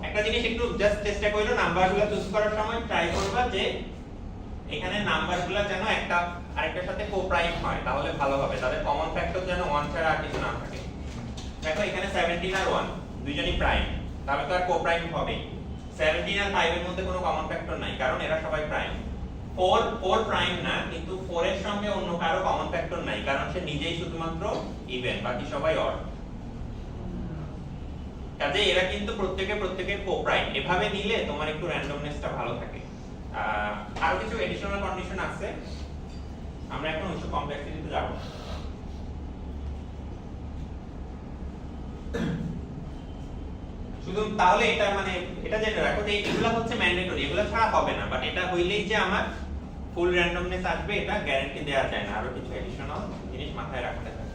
একটা জিনিস একটু জাস্ট চেষ্টা করলো, নাম্বারগুলো চুজ করার সময় ট্রাই করবা যে এখানে নাম্বারগুলো যেন একটা আরেকটার সাথে কোপ্রাইম হয়, তাহলে ভালো হবে, তাদের কমন ফ্যাক্টর যেন 1 ছাড়া আর কিছু না থাকে। দেখো এখানে 17 আর 1 দুইজনই প্রাইম, তাহলে তো আর কোপ্রাইম হবে। 17 আর 5 এর মধ্যে কোনো কমন ফ্যাক্টর নাই, কারণ এরা সবাই প্রাইম। 4 প্রাইম না, কিন্তু 4 এর সঙ্গে অন্য কারো কমন ফ্যাক্টর নাই, কারণ সে নিজেই শুধুমাত্র ইভেন, বাকি সবাই অড। কাজে এরা কিন্তু প্রত্যেকের কোপ্রাইম, এভাবে নিলে তোমার একটু র্যান্ডমনেসটা ভালো থাকে। আরো কিছু এডিশনাল কন্ডিশন আছে, আমরা এখন ওই কমপ্লেক্সিটিতে যাব না। শুধু তাহলে এটা মানে এটা জেনে রাখো যে এগুলা হচ্ছে ম্যান্ডেটরি, এগুলা ছাড়া হবে না, বাট এটা হইলেই যে আমার ফুল র্যান্ডমনেস আসবে এটা গ্যারান্টি দেওয়া যায় না, আরো কিছু এডিশনাল জিনিস মাথায় রাখতে হবে।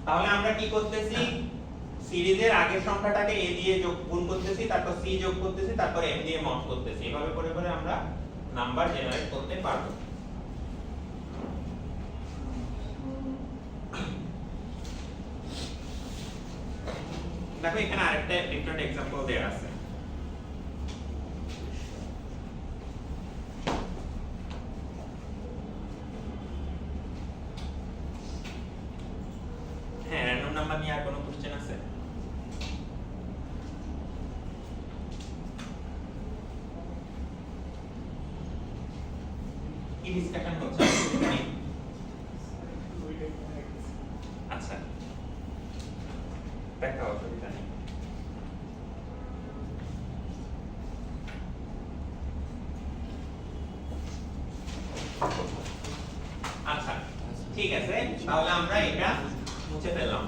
তাহলে আমরা কি করতেছি, সিরিজের আগের সংখ্যাটাকে a দিয়ে গুণ করতেছি, তারপর c যোগ করতেছি, তারপর m দিয়ে মড করতেছি, এভাবে করে করে আমরা নাম্বার জেনারেট করতে পারবো। দেখো এখানে আরেকটা ডিফারেন্ট एग्जांपल দেয়া আছে। হ্যাঁ, র‍্যান্ডম নাম্বার নিয়ে আর কোনো কোশ্চেন আছে? কি ডিসকাশন হচ্ছে এখানে? আচ্ছা, দেখা অসুবিধা নেই। আচ্ছা ঠিক আছে, তাহলে আমরা এটা মুছে ফেললাম।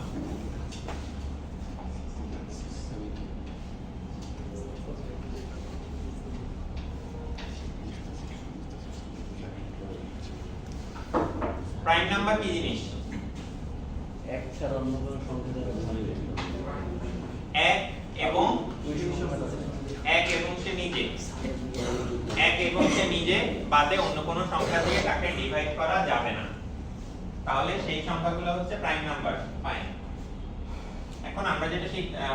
প্রাইম নাম্বার কি জিনিস? এক ছাড়া অন্য কোনো সংখ্যা দ্বারা ভাঙবে এক এবং সে নিজে, এক এবং সে নিজে বাদে অন্য কোনো সংখ্যা দিয়ে তাকে ডিভাইড করা যাবে না, তাহলে সেই সংখ্যাগুলো হচ্ছে প্রাইম নাম্বার। ফাইন, এখন আমরা যেটা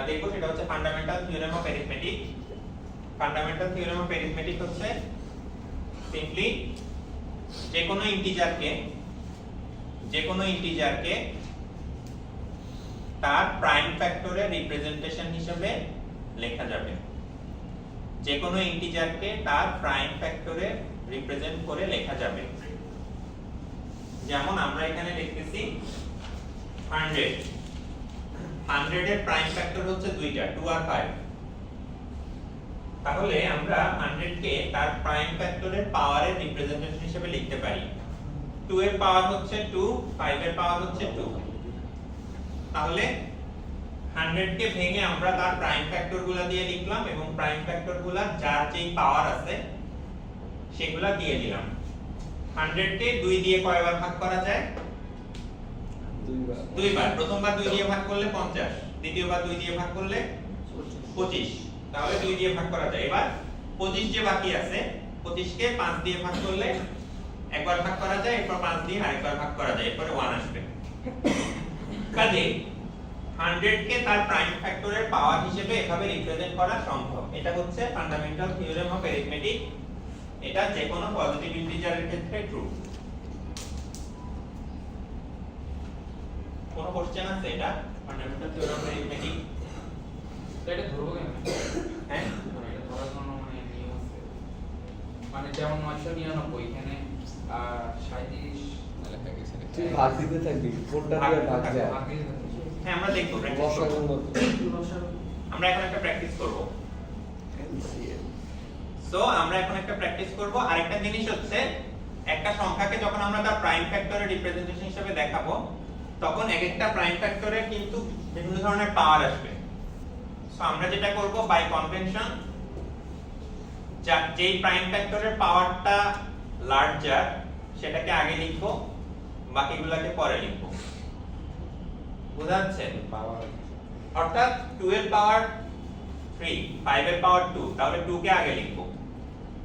দেখব সেটা হচ্ছে fundamental theorem of arithmetic. Fundamental theorem of arithmetic হচ্ছে সিম্পলি যে কোনো ইন্টিজারকে তার প্রাইম ফ্যাক্টরের রিপ্রেজেন্টেশন হিসেবে লেখা যাবে। যে কোনো ইন্টিজারকে তার প্রাইম ফ্যাক্টরে রিপ্রেজেন্ট করে লেখা যাবে। যেমন আমরা এখানে লিখতেছি 100, 100 এর প্রাইম ফ্যাক্টর হচ্ছে দুইটা, 2 আর 5। তাহলে আমরা 100 কে তার প্রাইম ফ্যাক্টরের পাওয়ারের রিপ্রেজেন্টেশন হিসেবে লিখতে পারি। 2 এর পাওয়ার হচ্ছে 2, 5 এর পাওয়ার হচ্ছে 2। তাহলে 100 কে ভেঙে আমরা তার প্রাইম ফ্যাক্টরগুলো দিয়ে লিখলাম এবং প্রাইম ফ্যাক্টরগুলো যার যেই পাওয়ার আছে সেগুলা দিয়ে দিলাম। 100 কে 2 দিয়ে কয়বার ভাগ করা যায়? দুইবার। প্রথমবার 2 দিয়ে ভাগ করলে 50, দ্বিতীয়বার 2 দিয়ে ভাগ করলে 25, তাহলে 2 দিয়ে ভাগ করা যায়। এবার 25 যে বাকি আছে, 25 কে 5 দিয়ে ভাগ করলে একবার ভাগ করা যায়, এরপর 5 দিয়ে আরেকবার ভাগ করা যায়, এরপরে 1 আসবে। কাজে 100 কে তার প্রাইম ফ্যাক্টরের পাওয়ার হিসেবে এভাবে রিপ্রেজেন্ট করা সম্ভব। এটা হচ্ছে ফান্ডামেন্টাল থিওরেম অফ অ্যারিথমেটিক। এটা যে কোনো পজিটিভ ইন্টিজারের ক্ষেত্রে ট্রু। কোন কোশ্চেন আছে এটা ফান্ডামেন্টাল থিওরেম অফ অ্যারিথমেটিক? এটা ধরবো কেন? হ্যাঁ, মানে এটা ধরার জন্য মানে নিয়ম আছে। মানে যেমন 999 এখানে 37 লেখা গেছে। তুই ভাগ দিতে থাকবি কোনটা দিয়ে ভাগ যায় আগে হ্যাঁ আমরা দেখব, প্র্যাকটিস করব। আমরা এখন একটা প্র্যাকটিস করব। সো আমরা এখন একটা প্র্যাকটিস করব। আরেকটা জিনিস হচ্ছে, একটা সংখ্যাকে যখন আমরা তার প্রাইম ফ্যাক্টরের রিপ্রেজেন্টেশন হিসেবে দেখাবো, তখন এক একটা প্রাইম ফ্যাক্টরের কিন্তু বিভিন্ন ধরনের পাওয়ার আসবে। সো আমরা যেটা করব বাই কনভেনশন, যেই প্রাইম ফ্যাক্টরের পাওয়ারটা লার্জার সেটাকে আগে লিখবো, বাকিগুলোকে পরে লিখবো। বুঝা যাচ্ছে? অর্থাৎ 2 এর পাওয়ার 3, 5 এর পাওয়ার 2, তাহলে 2 কে আগে লিখবো।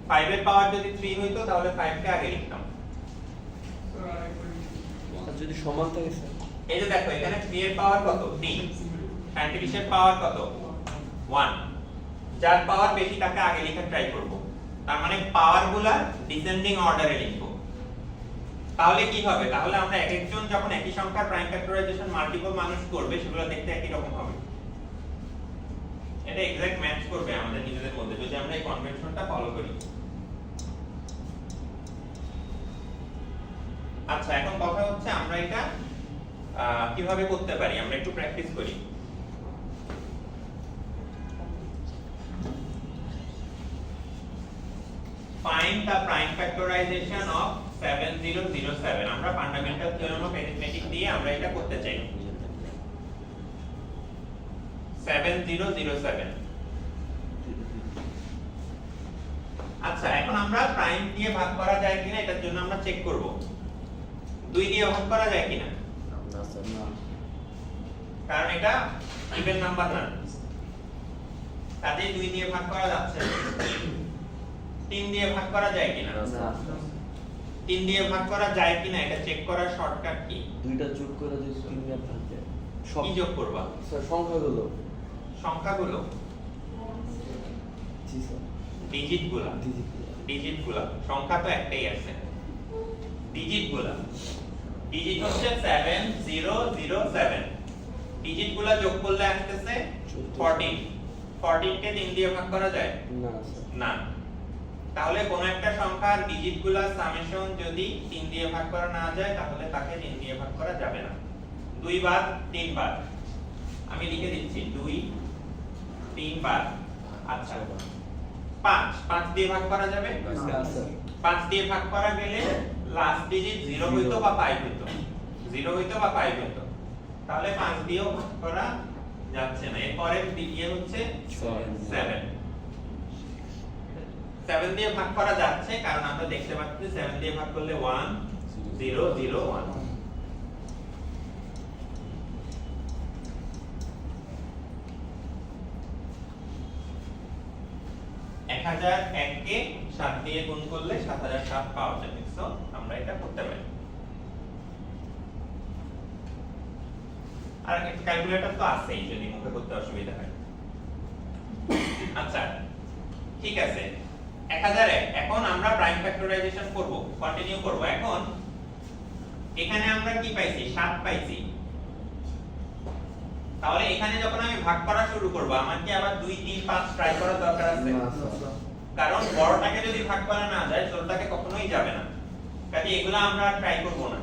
5 এর পাওয়ার যদি 3 হইতো তাহলে 5 কে আগে লিখতাম। যদি সমান থাকে স্যার, এই যে দেখো এখানে 3 এর পাওয়ার কত? 3। 35 এর পাওয়ার কত? 1। যার পাওয়ার বেশি তাকে আগে লেখা ট্রাই করব। তার মানে পাওয়ারগুলা ডিসেন্ডিং অর্ডারে লিখব। তাহলে কি হবে? তাহলে আমরা এক একজন যখন একই সংখ্যার প্রাইম ফ্যাক্টরাইজেশন মাল্টিপল মানুষ করবে, সেগুলো দেখতে একই রকম হবে। এটা এক্সাক্ট ম্যাচ করবে আমাদের নিজেদের মধ্যে যদি আমরা এই কনভেনশনটা ফলো করি। আচ্ছা, এখন কথা হচ্ছে আমরা এটা কিভাবে করতে পারি, আমরা একটু প্র্যাকটিস করি। Find the prime factorization of 7007. আমরা ফান্ডামেন্টাল থিওরেম অফ অ্যারিথমেটিক দিয়ে আমরা এটা করতে চাই। 7007। আচ্ছা, এখন আমরা প্রাইম দিয়ে ভাগ করা যায় কিনা এটার জন্য আমরা চেক করব। 2 দিয়ে ভাগ করা যায় কিনা, না স্যার না কারণ এটা ইভেন নাম্বার না, কাজেই 2 দিয়ে ভাগ করা যাচ্ছে না। 3 দিয়ে ভাগ করা যায় কিনা, না না স্যার 3 দিয়ে ভাগ করা যায় কিনা এটা চেক করার শর্টকাট কি? দুইটা যোগ করে যদি 3 দিয়ে ভাগ দেয় সব কি যোগ করবা? স্যার সংখ্যাগুলো সংখ্যাগুলো, জি স্যার ডিজিটগুলো, ডিজিটগুলো, সংখ্যা তো একটাই আছে, ডিজিটগুলো, ডিজিট হচ্ছে 7007, ডিজিটগুলো যোগ করলে আসতেছে 14। 14 কে 3 দিয়ে ভাগ করা যায় না স্যার না। তাহলে কোন একটা সংখ্যার ডিজিটগুলোর সামেশন যদি 3 দিয়ে ভাগ করা না যায় তাহলে তাকে 3 দিয়ে ভাগ করা যাবে না। 2 বার 3 বার আমি লিখে দিচ্ছি, 2 3 বার। আচ্ছা, 5 দিয়ে ভাগ করা যাবে না স্যার 5 দিয়ে ভাগ করা গেলে লাস্ট ডিজিট 0 হইতো বা 5 হইতো, 0 হইতো বা 5 হইতো, তাহলে 5 দিয়েও ভাগ করা যাচ্ছে না। এরপরে দ্বিতীয় হচ্ছে 7। 7 দিয়ে ভাগ করা যাচ্ছে কারণ আমরা দেখতে পাচ্ছি 7 দিয়ে ভাগ করলে 1 0 0 1। এক 1001 কে 7 দিয়ে গুণ করলে 7007 পাওয়া যাবে। সো আমরা এটা করতে পারি। আর একটা ক্যালকুলেটর তো আছেই যদি মুখে করতে অসুবিধা হয়। আচ্ছা ঠিক আছে, 1001। এখন আমরা প্রাইম ফ্যাক্টরাইজেশন করব, কন্টিনিউ করব। এখন এখানে আমরা কি পাইছি, 7 পাইছি। তাহলে এখানে যখন আমি ভাগ করা শুরু করব আমার কি আবার 2 3 5 ট্রাই করার দরকার আছে? না স্যার কারণ বড়টাকে যদি ভাগ করা না যায় ছোটটাকে কখনোই যাবে না। কাজে এগুলা আমরা ট্রাই করব না।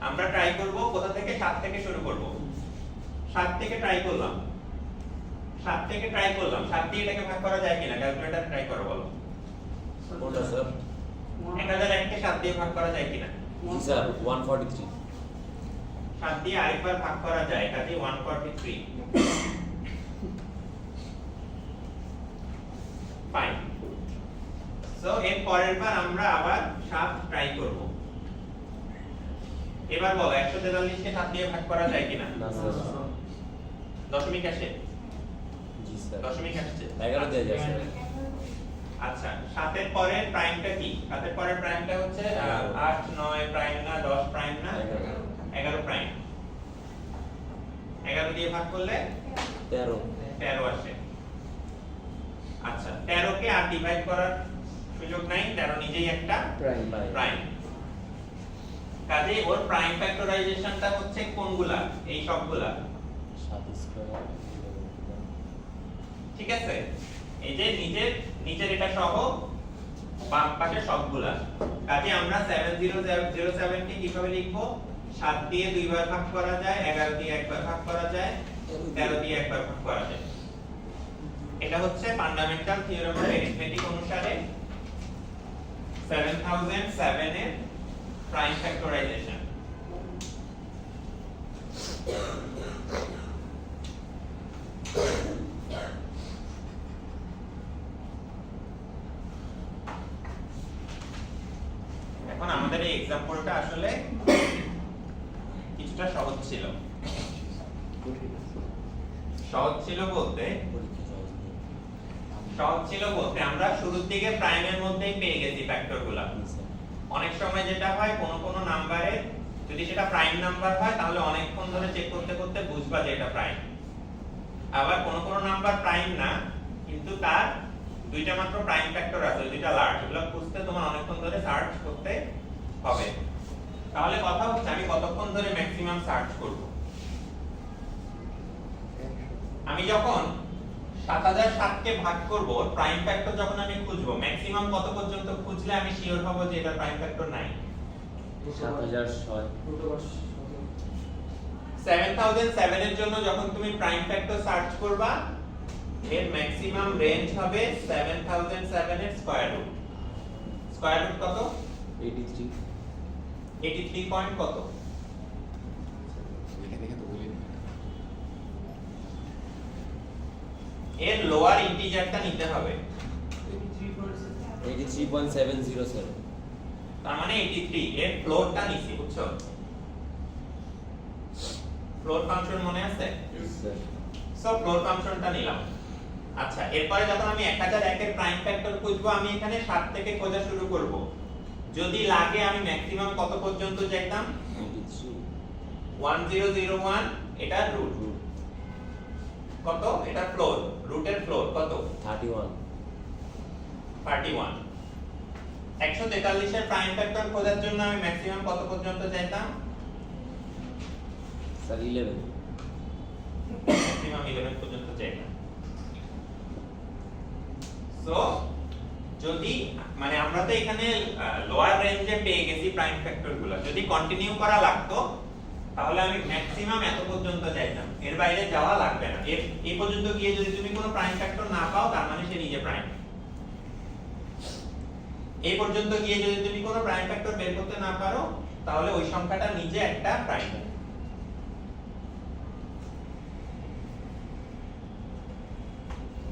আমরা ট্রাই করব কোথা থেকে, 7 থেকে শুরু করব। 7 থেকে ট্রাই করলাম, 7 থেকে ট্রাই করলাম। 7 দিয়ে এটাকে ভাগ করা যায় কিনা ক্যালকুলেটর ট্রাই করো বলো। কোনটা স্যার? 1001 কে 7 দিয়ে ভাগ করা যায় কিনা? জি স্যার 143। 7 দিয়ে আরেকবার ভাগ করা যায়, কাজে 143। ফাইন। সো এর পরের বার আমরা আবার 7 ট্রাই করব। এবার বলো 143 কে 7 দিয়ে ভাগ করা যায় কিনা? না স্যার দশমিক আসে, জি স্যার দশমিক আসছে। 11 দিয়ে যায় স্যার। আচ্ছা, 7 এর পরের প্রাইমটা কি? 7 এর পরের প্রাইমটা হচ্ছে 8 9 প্রাইম না 10 প্রাইম না 11 প্রাইম। 11 দিয়ে ভাগ করলে 13 13 আসে। আচ্ছা, 13 কে আর ডিভাইড করার সুযোগ নাই, 13 নিজেই একটা প্রাইম প্রাইম। কাজে ওর প্রাইম ফ্যাক্টরাইজেশনটা হচ্ছে কোনগুলা? এই সবগুলা। 7 স্কয়ার ঠিক আছে, এই যে নিচের এটা সহ বাম পাশে সবগুলা। কাজে আমরা 7007 কে কিভাবে লিখবো? 7 দিয়ে 2 বার ভাগ করা যায়, 11 দিয়ে একবার ভাগ করা যায়, 13 দিয়ে একবার ভাগ করা যায়। এটা হচ্ছে ফান্ডামেন্টাল থিওরেম অফ অ্যারিথমেটিক অনুসারে 7007 এর প্রাইম ফ্যাক্টরাইজেশন। এখন আমাদের এই एग्जांपलটা আসলে কিছুটা সহজ ছিল। সহজ ছিল বলতে আমরা শুরুর দিকে প্রাইমের মধ্যেই পেয়ে গেছি ফ্যাক্টরগুলো। অনেক সময় যেটা হয় কোন নাম্বারে যদি সেটা প্রাইম নাম্বার হয় তাহলে অনেকক্ষণ ধরে চেক করতে করতে বুঝবা যে এটা প্রাইম। আবার কোন নাম্বার প্রাইম না কিন্তু তার দুইটা মাত্র প্রাইম ফ্যাক্টর আছে, দুইটা লার্জ, এগুলো খুঁজতে তোমার অনেকক্ষণ ধরে সার্চ করতে হবে। তাহলে কথা হচ্ছে আমি কতক্ষণ ধরে ম্যাক্সিমাম সার্চ করব? আমি যখন 7007 কে ভাগ করব প্রাইম ফ্যাক্টর যখন আমি খুঁজবো ম্যাক্সিমাম কত পর্যন্ত খুঁজলে আমি শিওর হব যে এটা প্রাইম ফ্যাক্টর নাই? 7006 7007 এর জন্য যখন তুমি প্রাইম ফ্যাক্টর সার্চ করবা এর ম্যাক্সিমাম রেঞ্জ হবে 7007 এর স্কয়ার রুট। স্কয়ার রুট কত? 83 83 পয়েন্ট কত? দেখে দেখে তো বলি এর লোয়ার ইন্টিজারটা নিতে হবে। 83.707 তার মানে 83 এর ফ্লোরটা নিছি, বুঝছো? ফ্লোর ফাংশন মনে আছে? স্যার সো ফ্লোর ফাংশনটা নিলাম। আচ্ছা, এরপরে যখন আমি 1001 এর প্রাইম ফ্যাক্টর খুঁজবো, আমি এখানে 7 থেকে খোঁজা শুরু করব। যদি লাগে আমি ম্যাক্সিমাম কত পর্যন্ত যাইতাম? 83 1001, এটা রুট কত? এটা ফ্লোর, রুটের ফ্লোর কত? 31 31। 143 এর প্রাইম ফ্যাক্টর খোঁজার জন্য আমি ম্যাক্সিমাম কত পর্যন্ত যাইতাম? স্যার 11 ম্যাক্সিমাম 11 পর্যন্ত যাইতাম। সো যদি মানে আমরা তো এখানে লোয়ার রেঞ্জে পেয়ে গেছি প্রাইম ফ্যাক্টর গুলো, যদি কন্টিনিউ করা লাগতো তাহলে আমি ম্যাক্সিমাম এত পর্যন্ত যাইতাম, এর বাইরে যাওয়া লাগবে না। এই পর্যন্ত গিয়ে যদি তুমি কোনো প্রাইম ফ্যাক্টর না পাও, তার মানে সে নিজে প্রাইম। এই পর্যন্ত গিয়ে যদি তুমি কোনো প্রাইম ফ্যাক্টর বের করতে না পারো, তাহলে ওই সংখ্যাটা নিজে একটা প্রাইম।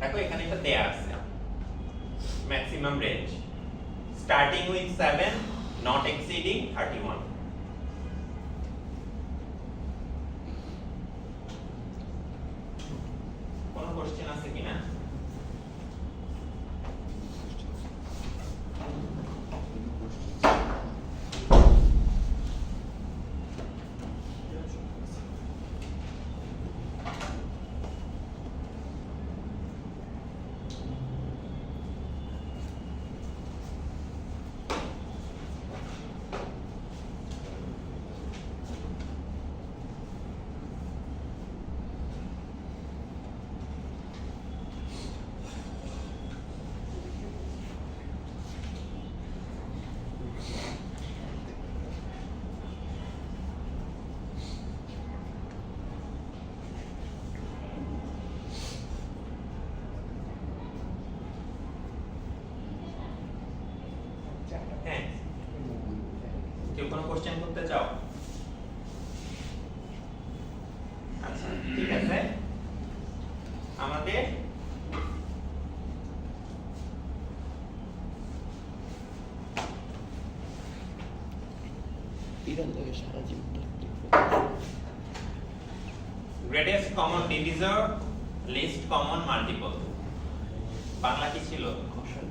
দেখো এখানে এটা দেয়া আছে maximum range starting with 7 not exceeding 31. কোন কোশ্চেন আছে কিনা? হ্যাঁ, কেউ কোনো কোশ্চেন করতে চাও? আচ্ছা ঠিক আছে, আমাদের greatest common divisor, list common multiple, Bangla কি ছিল?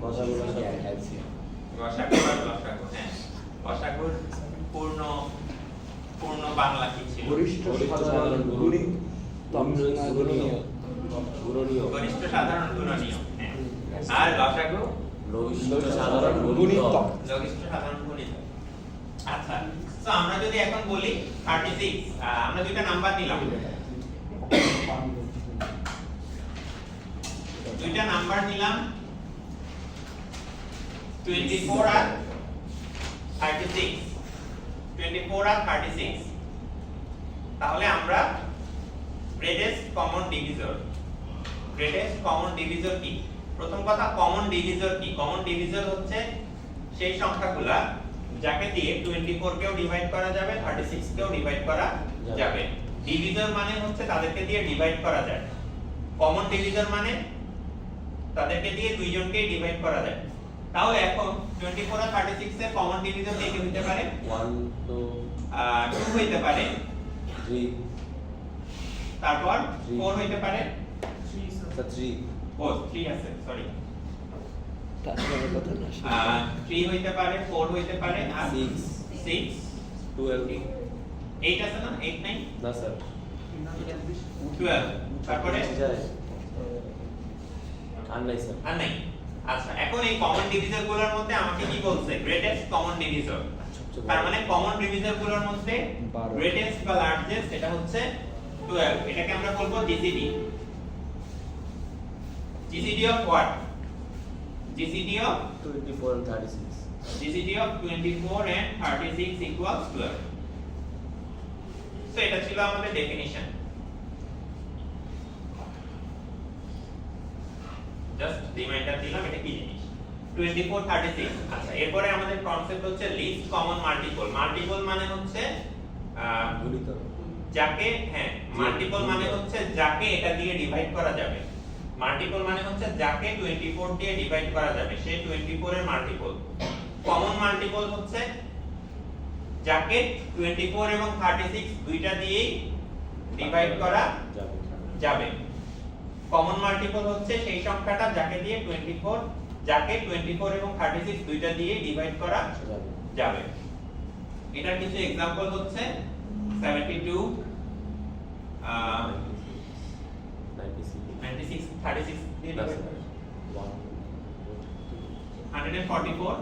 কথাগুলো সব দেখাচ্ছি গসাগু আর লসাগু। হ্যাঁ, গসাগুর পূর্ণ বাংলা কি ছিল? গরিষ্ঠ সাধারণ গুণনীয় গরিষ্ঠ সাধারণ গুণনীয়। হ্যাঁ, আর লসাগু লঘিষ্ঠ সাধারণ গুণিতক। লঘিষ্ঠ সাধারণ গুণিতক। আচ্ছা, তো আমরা যদি এখন বলি 36, আমরা দুইটা নাম্বার নিলাম, দুইটা নাম্বার নিলাম 24 আর 36, 24 আর 36। তাহলে আমরা গ্রেটেস্ট কমন ডিভিজর কি? প্রথম কথা, কমন ডিভিজর কি? কমন ডিভিজর হচ্ছে সেই সংখ্যাগুলা যাকে দিয়ে 24 কেও ডিভাইড করা যাবে, 36 কেও ডিভাইড করা যাবে। ডিভিজর মানে হচ্ছে তাদেরকে দিয়ে ডিভাইড করা যায়। কমন ডিভিজর মানে তাদেরকে দিয়ে দুইজনকেই ডিভাইড করা যায়। তাহলে এখন 24 আর 36 এর কমন ডিভিজর কি হতে পারে? 1 2 2 হইতে পারে, 3 তারপর 4 হইতে পারে, 3 ও 3 আছে, সরি, তারপরে কথা না 3 হইতে পারে, 4 হইতে পারে, আর 6 12 8 আছে না? 8 নাই, না স্যার 12, তারপরে আর নাই স্যার আর নাই। আচ্ছা, এখন এই কমন ডিভিজর গুলোর মধ্যে আমাকে কি বলছে? Greatest common divisor. তার মানে কমন ডিভিজর গুলোর মধ্যে 12 গ্রেটেস্ট বা লার্জেস্ট এটা হচ্ছে 12। এটাকে আমরা বলবো GCD. GCD of what? GCD of 24 and 36 GCD of 24 and 36 equals 12. So এটা ছিল আমাদের ডেফিনিশন। জাস্ট রিমাইন্ডার দিলাম এটা কি জিনিস। 24 36। আচ্ছা, এরপরে আমাদের কনসেপ্ট হচ্ছে লিস্ট কমন মাল্টিপল। মাল্টিপল মানে হচ্ছে গুণিতক যাকে, হ্যাঁ, মাল্টিপল মানে হচ্ছে যাকে এটা দিয়ে ডিভাইড করা যাবে। মাল্টিপল মানে হচ্ছে যাকে 24 দিয়ে ডিভাইড করা যাবে সে 24 এর মাল্টিপল। কমন মাল্টিপল হচ্ছে যাকে 24 এবং 36 দুইটা দিয়েই ডিভাইড করা যাবে যাবে। কমন মাল্টিপল হচ্ছে সেই সংখ্যাটা যাকে 24 এবং 36 দুইটা দিয়ে ডিভাইড করা যাবে যাবে। এটার কিছু एग्जांपल হচ্ছে 72 96 36 দিয়ে divide করা। 144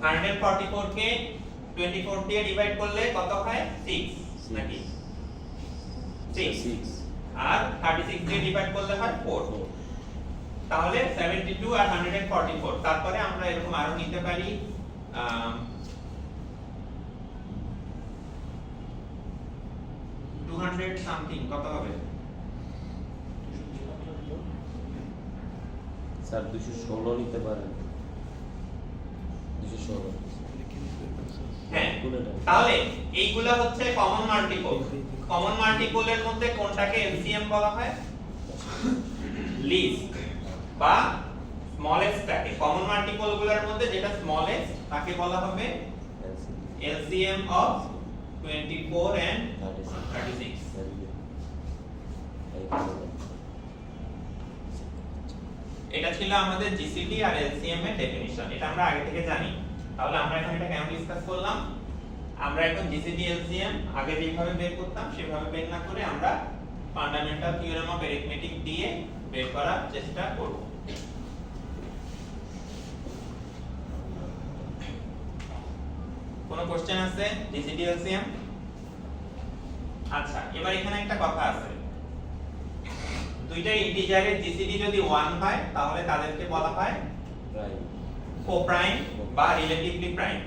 144 কে 24 দিয়ে ডিভাইড করলে কত হয় 6 নাকি 6 আর 36 দিয়ে ডিভাইড করলে হয় 4। তাহলে 72 আর 144। তারপরে আমরা এরকম আরো নিতে পারি 200 সামথিং কত হবে? স্যার 216 নিতে পারেন 216 হ্যাঁ কোনটা তাহলে এইগুলা হচ্ছে কমন মাল্টিপল। কমন মাল্টিপলের মধ্যে কোনটাকে এলসিএম বলা হয়? লিস্ট বা স্মলেস্ট টাকে। কমন মাল্টিপল গুলোর মধ্যে যেটা স্মলেস্ট তাকে বলা হবে এলসিএম অফ 24 and 36। এটা ছিল আমাদের জিসিডি আর এলসিএম এর ডেফিনিশন। এটা আমরা আগে থেকে জানি। তাহলে আমরা এখন এটা কেন ডিসকাস করলাম? আমরা এখন জিসিডি এলসিএম আগে যেভাবে বের করতাম সেভাবে বের না করে আমরা ফান্ডামেন্টাল থিওরেম অফ অ্যারিথমেটিক দিয়ে বের করার চেষ্টা করব। কোনো কোশ্চেন আছে জিসিডি এলসিএম? আচ্ছা, এবার এখানে একটা কথা আছে। দুইটা ইন্টিজারের জিসিডি যদি 1 হয় তাহলে তাদেরকে বলা হয় প্রাইম কোপ্রাইম বা রিলেটিভলি প্রাইম।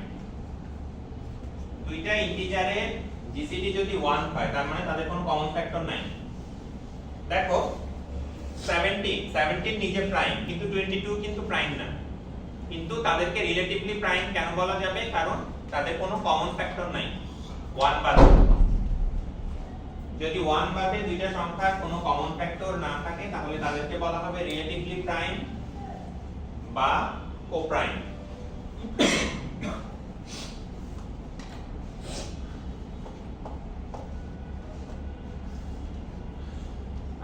দুইটা ইন্টিজারের জিসিডি যদি 1 হয় তার মানে তাদের কোনো কমন ফ্যাক্টর নাই। দেখো 17 নিজে প্রাইম কিন্তু 22 কিন্তু প্রাইম না। কিন্তু তাদেরকে রিলেটিভলি প্রাইম কেন বলা যাবে? কারণ তাদের কোনো কমন ফ্যাক্টর নাই 1 বাদে। যদি 1 বাদে দুইটা সংখ্যার কোনো কমন ফ্যাক্টর না থাকে তাহলে তাদেরকে বলা হবে রিলেটিভলি প্রাইম বা কোপ্রাইম।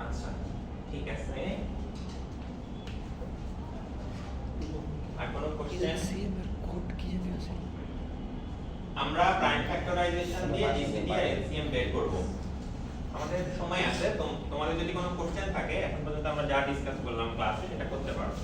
আচ্ছা ঠিক আছে, আর কোনো কোশ্চেন? আমরা প্রাইম ফ্যাক্টরাইজেশন দিয়ে জিসিডি আর এলসিএম বের করব। আমাদের সময় আছে, তোমাদের যদি কোনো কোশ্চেন থাকে এখন পর্যন্ত আমরা যা ডিসকাস করলাম ক্লাসে সেটা করতে পারো।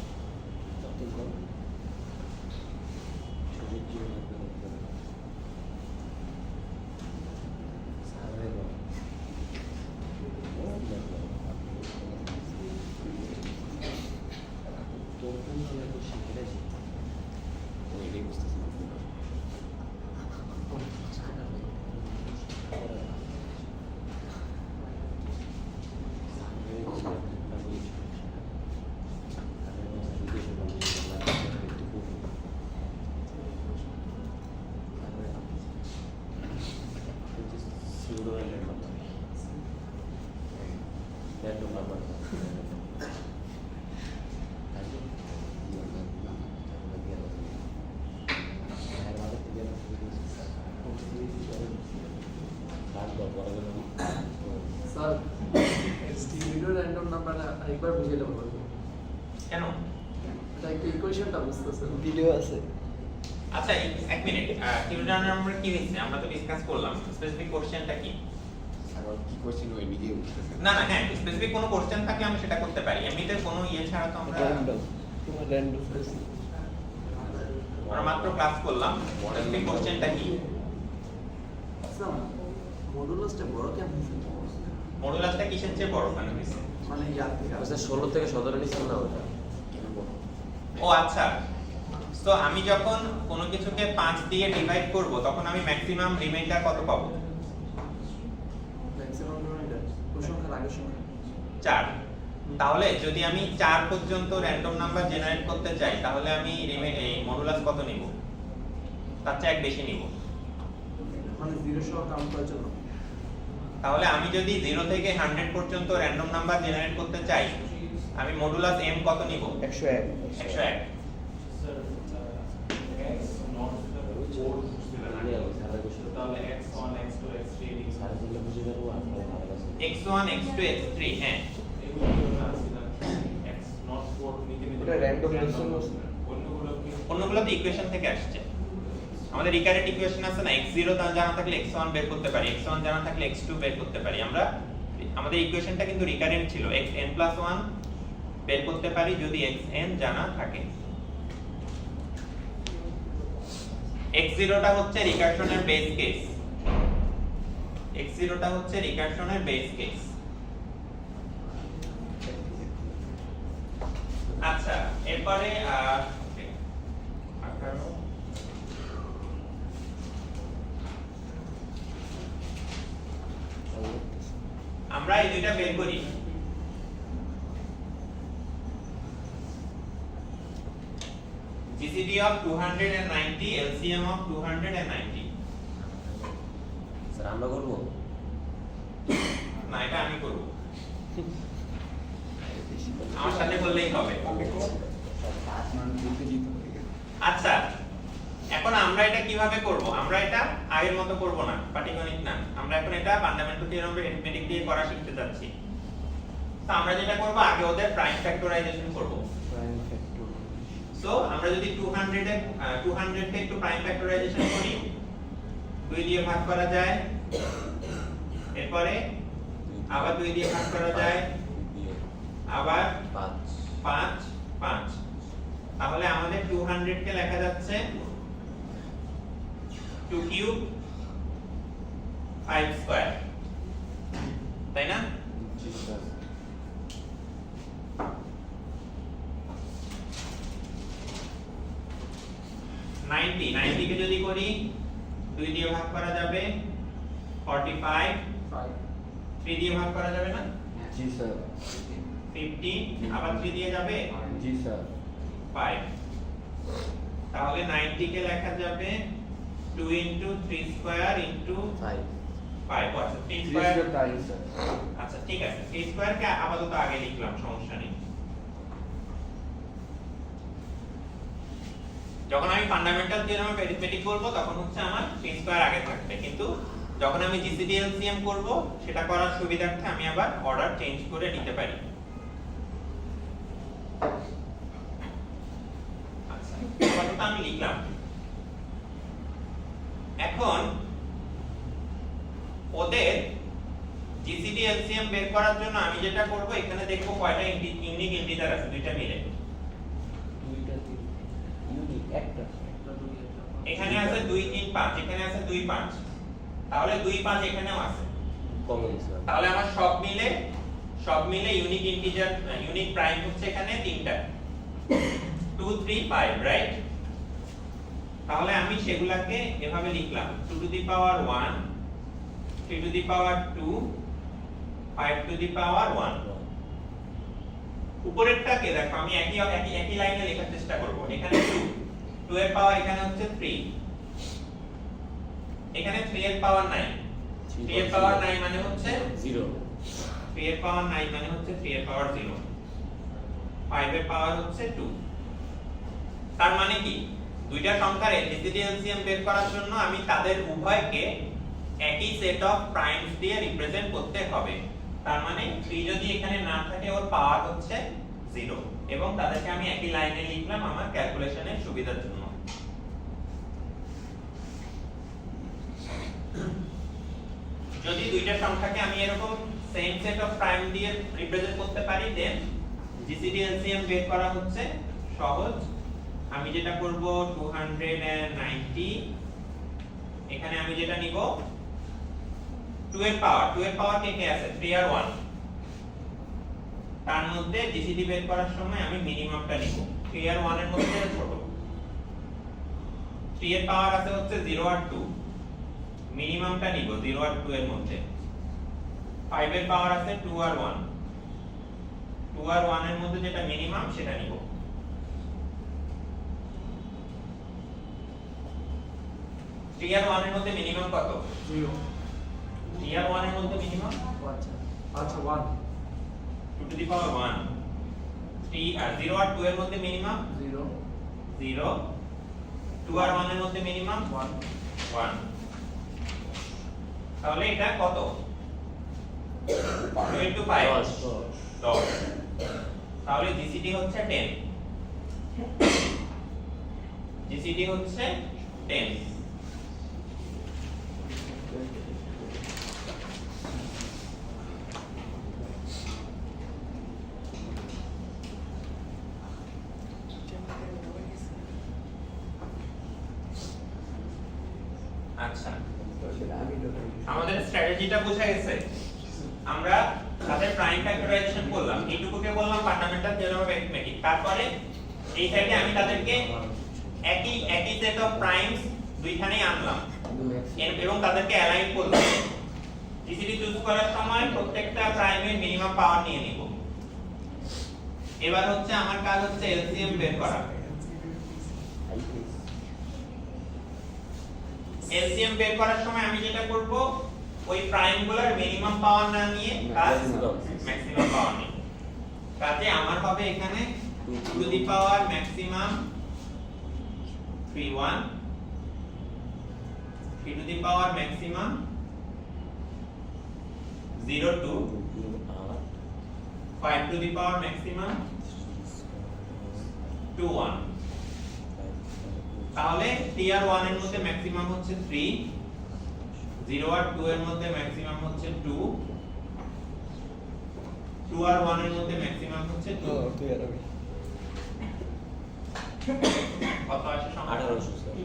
স্যার স্টিভিডো র্যান্ডম নাম্বার আরেকবার বুঝাইলে ভালো হতো। কেন? এটা একটু ইকুয়েশনটা বুঝতেছেন। ভিডিও আছে। আচ্ছা এক মিনিট, কিউডার নাম্বার কি হইছে? আমরা তো ডিসকাস করলাম। স্পেসিফিক কোশ্চেনটা কি? আর কি কোশ্চেন ওই নিজে উঠতেছে না না, হ্যাঁ স্পেসিফিক কোনো কোশ্চেন থাকে আমরা সেটা করতে পারি। এমনিতে কোনো ইয়ে ছাড়া তো আমরা র্যান্ডম আমরা মাত্র ক্লাস করলাম। স্পেসিফিক কোশ্চেনটা কি? স্যার মডুলাসটা বড় কেমন হয়েছে? মডুলাসটা কিসের চেয়ে বড় কেন হইছে? মানে ইয়ার থেকে আচ্ছা 16 থেকে 17 নিছেন না ওটা ও আচ্ছা, তো আমি যখন কোনো কিছুকে 5 দিয়ে ডিভাইড করব তখন আমি ম্যাক্সিমাম রিমাইন্ডার কত পাবো? ম্যাক্সিমাম রিমাইন্ডার কোন সংখ্যার আগের সংখ্যা 4। তাহলে যদি আমি 4 পর্যন্ত র‍্যান্ডম নাম্বার জেনারেট করতে চাই তাহলে আমি এই মডুলাস কত নিব? তার চেয়ে এক বেশি নিব। মানে 0 সহ কাউন্ট করার জন্য তাহলে আমি যদি 0 থেকে 100 পর্যন্ত র্যান্ডম নাম্বার জেনারেট করতে চাই, আমি মডুলাস m কত নিব? 101 101। x1 x2 x3 হ্যাঁ ওটা random decision অন্যগুলো তো ইকুয়েশন থেকে আসছে। আমাদের রিকারেন্ট ইকুয়েশন আছে না, x0 জানা থাকলে x1 বের করতে পারি, x1 জানা থাকলে x2 বের করতে পারি। আমরা আমাদের ইকুয়েশনটা কিন্তু রিকারেন্ট ছিল, xn+1 বের করতে পারি যদি xn জানা থাকে। x0 টা হচ্ছে রিকারশনের বেস কেস, x0 টা হচ্ছে রিকারশনের বেস কেস। আচ্ছা এরপরে 18 আমরা এই দুইটা বের করি। GCD of 290, LCM of 290। Sir আমরা করব না এটা আমি করব, আমার সাথে করলেই হবে। আচ্ছা এখন আমরা এটা কিভাবে করব? আমরা এটা আগের মতো করব না, পাটিগণিত না, আমরা এখন এটা ফান্ডামেন্টাল থিওরেম অফ অ্যারিথমেটিক দিয়ে করা শিখতে যাচ্ছি। তো আমরা যেটা করব আগে ওদের প্রাইম ফ্যাক্টরাইজেশন করব। সো আমরা যদি 200 কে একটু প্রাইম ফ্যাক্টরাইজেশন করি, 2 দিয়ে ভাগ করা যায়, এরপরে আবার 2 দিয়ে ভাগ করা যায়, আবার 5 5। তাহলে আমাদের 200 কে লেখা যাচ্ছে 2 কিউব 5 স্কয়ার, তাই না? জি স্যার 90 কে যদি করি 2 দিয়ে ভাগ করা যাবে 45, 3 দিয়ে ভাগ করা যাবে না? জি স্যার 50, আবার 3 দিয়ে যাবে জি স্যার 5। তাহলে 90 কে লেখা যাবে 2 into 3 square into 5, আচ্ছা 3 স্কয়ার। আচ্ছা ঠিক আছে, 3 স্কয়ার কে আপাতত আগে লিখলাম, সমস্যা নেই। যখন আমি ফান্ডামেন্টাল থিওরেম অফ অ্যারিথমেটিক করব তখন হচ্ছে আমার 3 স্কয়ার আগে থাকবে, কিন্তু যখন আমি জিসিডি এলসিএম করব সেটা করার সুবিধার্থে আমি আবার অর্ডার চেঞ্জ করে নিতে পারি। আচ্ছা আপাতত আমি লিখলাম। এখন ওদের জিসিডি এলসিএম বের করার জন্য আমি যেটা করব, এখানে দেখব কয়টা ইউনিক ইন্টিজার আছে, দুইটা মিলে। এখানে আছে 2 3 5, এখানে আছে 2 5, তাহলে 2 5 এখানেও আছে কমন স্যার। তাহলে আমার সব মিলে ইউনিক ইন্টিজার ইউনিক প্রাইম হচ্ছে এখানে তিনটা, 2 3 5, রাইট? তাহলে আমি সেগুলাকে এভাবে লিখলাম 2 to the power 1, 3 to the power 2, 5 to the power 1। উপরেরটাকে দেখো আমি একই লাইনে লেখার চেষ্টা করব। এখানে 2 এর পাওয়ার এখানে হচ্ছে 3, এখানে 3 এর পাওয়ার 9, 3 এর পাওয়ার 9 মানে হচ্ছে 0, 3 এর পাওয়ার 9 মানে হচ্ছে 3 এর পাওয়ার 0, 5 এর পাওয়ার হচ্ছে 2। তার মানে কি দুইটা সংখ্যার জিসিডি এলসিএম বের করার জন্য আমি তাদের উভয়কে একই সেট অফ প্রাইমস দিয়ে রিপ্রেজেন্ট করতে হবে। তার মানে 3 যদি এখানে না থাকে ওর পাওয়ার হচ্ছে 0, এবং তাদেরকে আমি একই লাইনে লিখলাম আমার ক্যালকুলেশনের সুবিধার জন্য। যদি দুইটা সংখ্যাকে আমি এরকম সেম সেট অফ প্রাইম দিয়ে রিপ্রেজেন্ট করতে পারি, দেন জিসিডি এলসিএম বের করা হচ্ছে সহজ। আমি যেটা করব 290, এখানে আমি যেটা নিব 2 এর পাওয়ার কে আছে 3 আর 1, তার মধ্যে জিসিডি বের করার সময় আমি মিনিমামটা নিব 3 আর 1 এর মধ্যে ছোট। 3 এর পাওয়ার আছে হচ্ছে 0 আর 2, মিনিমামটা নিব 0 আর 2 এর মধ্যে। 5 এর পাওয়ার আছে 2 আর 1, 2 আর 1 এর মধ্যে যেটা মিনিমাম সেটা নিব। 3 আর 1 এর মধ্যে মিনিমাম কত? 0। টিয়ার 1 এর মধ্যে মিনিমাম আচ্ছা আচ্ছা 1 2 টু দি পাওয়ার 1 টি আর 0 আর 2 এর মধ্যে মিনিমাম 0 0 2 আর 1 এর মধ্যে মিনিমাম 1 1 তাহলে এটা কত 2 into 5 10 তাহলে জিসিডি হচ্ছে 10 জিসিডি হচ্ছে 10 আচ্ছা আমাদের স্ট্র্যাটেজিটা বোঝা গেছে আমরা তাদের প্রাইম ফ্যাক্টরাইজেশন করলাম এইটুকুকে বললাম ফান্ডামেন্টাল থিওরেম অফ অ্যারিথমেটিক তারপরে এই সাইডে আমি তাদেরকে একই সেট অফ প্রাইমস দুইখানেই আনলাম এবং তাদেরকে অ্যালাইন করলাম জিসিডি চুজ করার সময় প্রত্যেকটা প্রাইমের মিনিমাম পাওয়ার নিয়ে নিব এবার হচ্ছে আমার কাজ হচ্ছে এলসিএম বের করা এলসিএম বের করার সময় আমি যেটা করব ওই প্রাইমগুলোর মিনিমাম পাওয়ার না নিয়ে কাজ ম্যাক্সিমাম পাওয়ার নিয়ে কাজে আমার হবে এখানে 2 to the power maximum 31 3 to the power maximum 02 5 to the power maximum 21 তাহলে টিয়ার 1 এর মধ্যে ম্যাক্সিমাম হচ্ছে 3 0 আর 2 এর মধ্যে ম্যাক্সিমাম হচ্ছে 2 2 আর 1 এর মধ্যে ম্যাক্সিমাম হচ্ছে 2 কত আসে সংখ্যা 1800 স্যার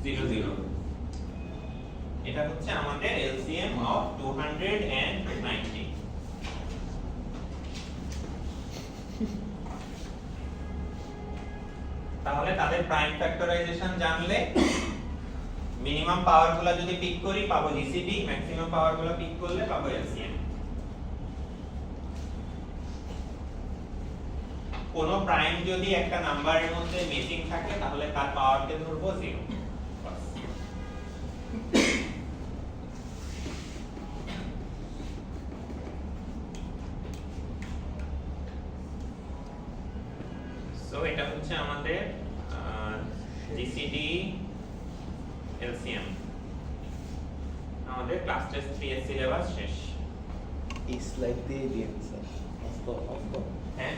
1800 এটা হচ্ছে আমাদের এলসিএম অফ 290 তাহলে তাদের প্রাইম ফ্যাক্টরাইজেশন জানলে মিনিমাম পাওয়ারগুলো যদি পিক করি পাবো জিসিডি ম্যাক্সিমাম পাওয়ারগুলো পিক করলে পাবো এলসিএম কোন প্রাইম যদি একটা নাম্বারের মধ্যে মিসিং থাকে তাহলে তার পাওয়ারকে ধরবো 0 সো এটা হচ্ছে আমাদের জিসিডি এলসিএম আমাদের ক্লাস টেস্ট 3 এর সিলেবাস শেষ এই স্লাইড দিয়ে দিন স্যার হ্যাঁ